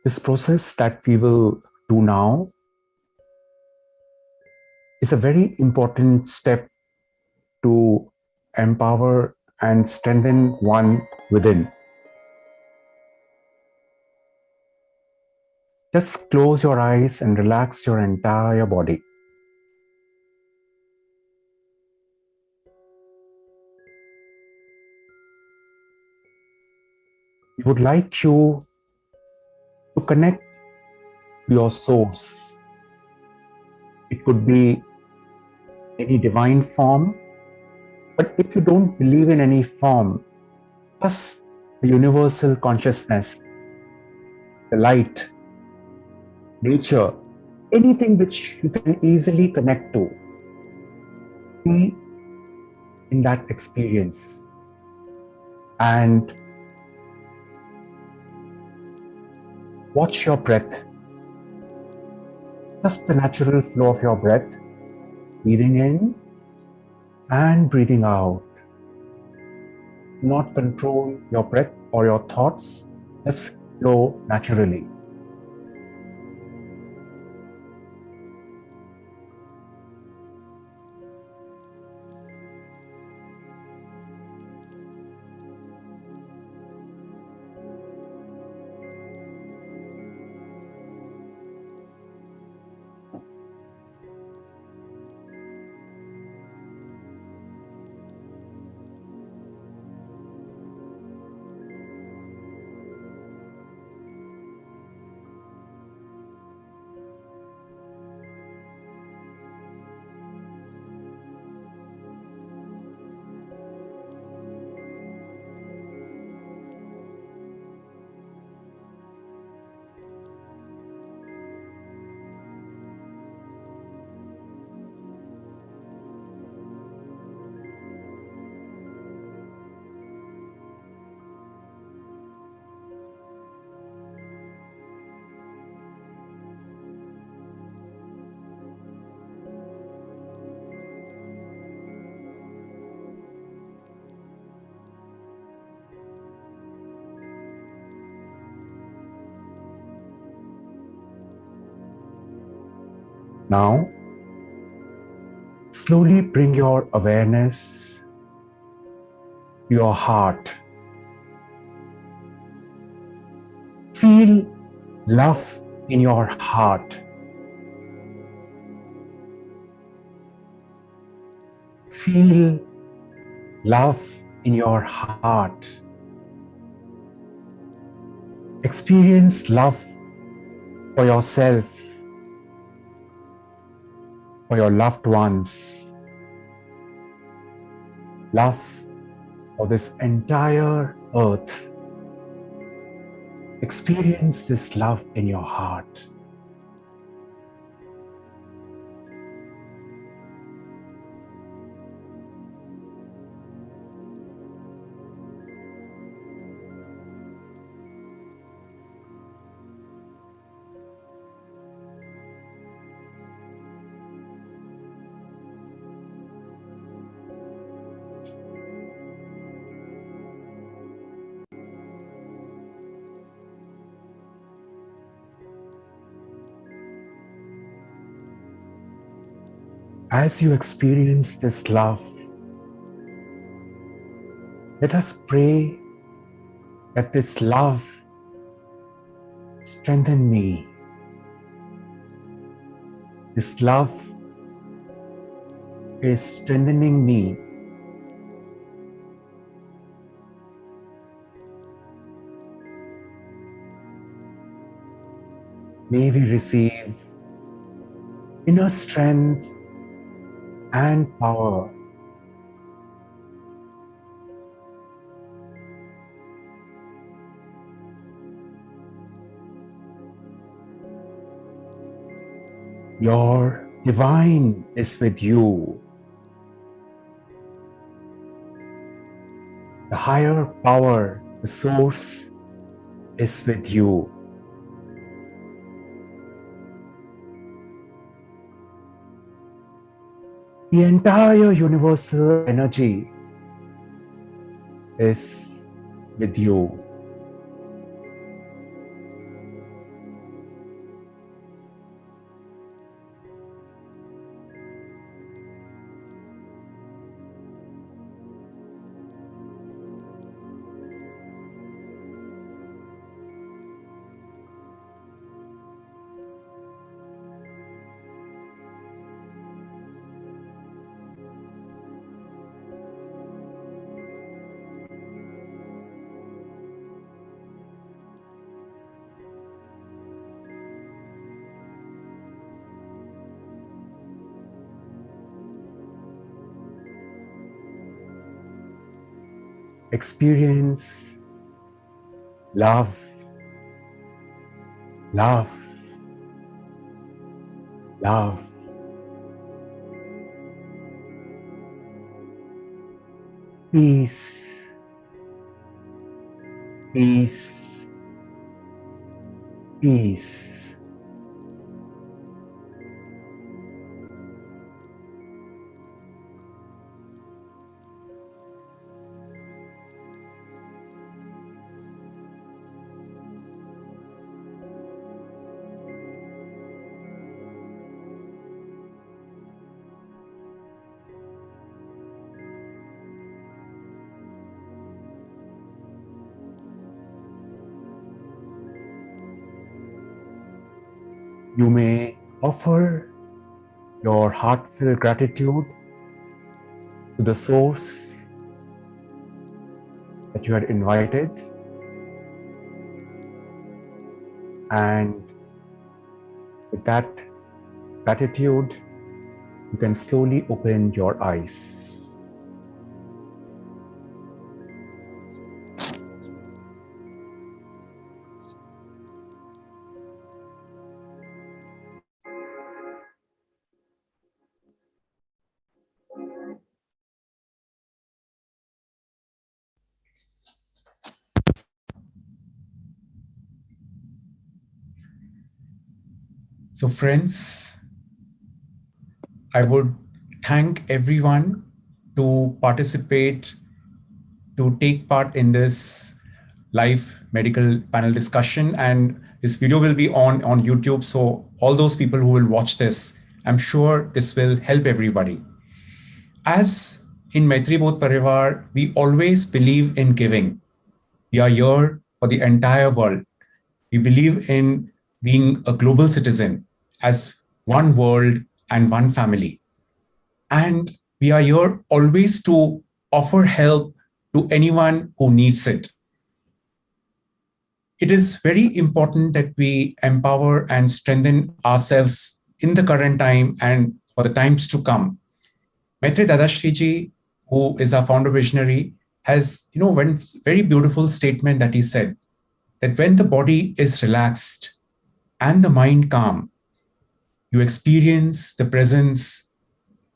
This process that we will do now is a very important step to empower and strengthen one within. Just close your eyes and relax your entire body. We would like you to connect to your source. It could be any divine form, but if you don't believe in any form, just the universal consciousness, the light, nature, anything which you can easily connect to, be in that experience and watch your breath, just the natural flow of your breath, breathing in and breathing out. Do not control your breath or your thoughts, just flow naturally. Now, slowly bring your awareness to your heart. Feel love in your heart. Feel love in your heart. Experience love for yourself, for your loved ones, love for this entire earth. Experience this love in your heart. As you experience this love, let us pray that this love strengthen me. This love is strengthening me. May we receive inner strength and power. Your divine is with you. The higher power, the source, is with you. The entire universal energy is with you. Experience love, love, love. Peace, peace, peace. You may offer your heartfelt gratitude to the source that you had invited, and with that gratitude, you can slowly open your eyes. So friends, I would thank everyone to participate, to take part in this live medical panel discussion. And this video will be on YouTube. So all those people who will watch this I'm sure this will help everybody. As in MaitriBodh Parivaar, we always believe in giving. We are here for the entire world. We believe in being a global citizen as one world and one family. And we are here always to offer help to anyone who needs it. It is very important that we empower and strengthen ourselves in the current time and for the times to come. Maitri Dadashriji, who is our founder visionary, has one very beautiful statement that he said, that when the body is relaxed and the mind calm, you experience the presence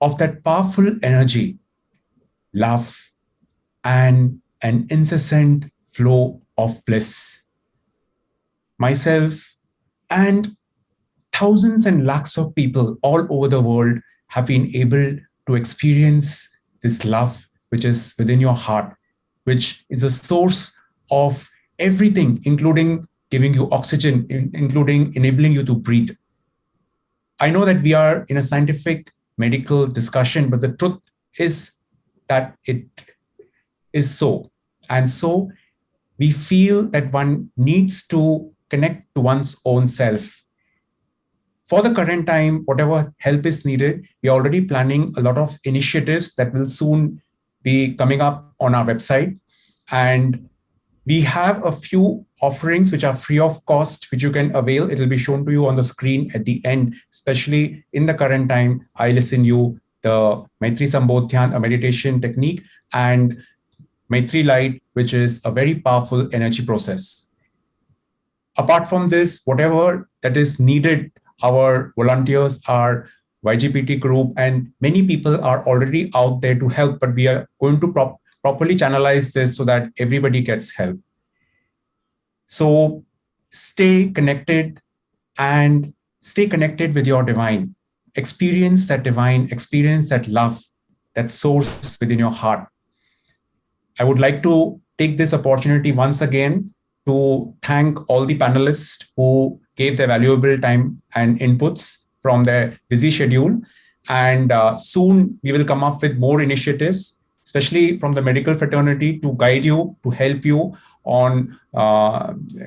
of that powerful energy, love, and an incessant flow of bliss. Myself and thousands and lakhs of people all over the world have been able to experience this love which is within your heart, which is a source of everything, including giving you oxygen, including enabling you to breathe. I know that we are in a scientific medical discussion, but the truth is that it is so. And so we feel that one needs to connect to one's own self. For the current time, whatever help is needed, we are already planning a lot of initiatives that will soon be coming up on our website. And we have a few offerings which are free of cost, which you can avail. It will be shown to you on the screen at the end, especially in the current time. I listen you the Maitri Sambodhyan, a meditation technique, and Maitri Light, which is a very powerful energy process. Apart from this, whatever that is needed, our volunteers, our YGPT group, and many people are already out there to help, but we are going to properly channelize this so that everybody gets help. So stay connected and stay connected with your divine. Experience that divine, experience that love, that source within your heart. I would like to take this opportunity once again to thank all the panelists who gave their valuable time and inputs from their busy schedule. And soon we will come up with more initiatives, especially from the medical fraternity, to guide you, to help you on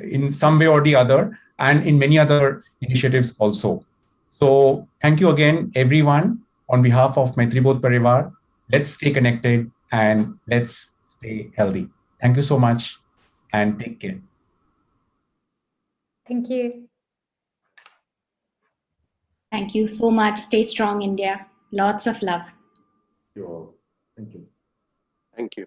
in some way or the other, and in many other initiatives also. So thank you again, everyone, on behalf of MaitriBodh Parivaar. Let's stay connected and let's stay healthy. Thank you so much and take care. Thank you. Thank you so much. Stay strong, India. Lots of love. You all. Thank you. Thank you.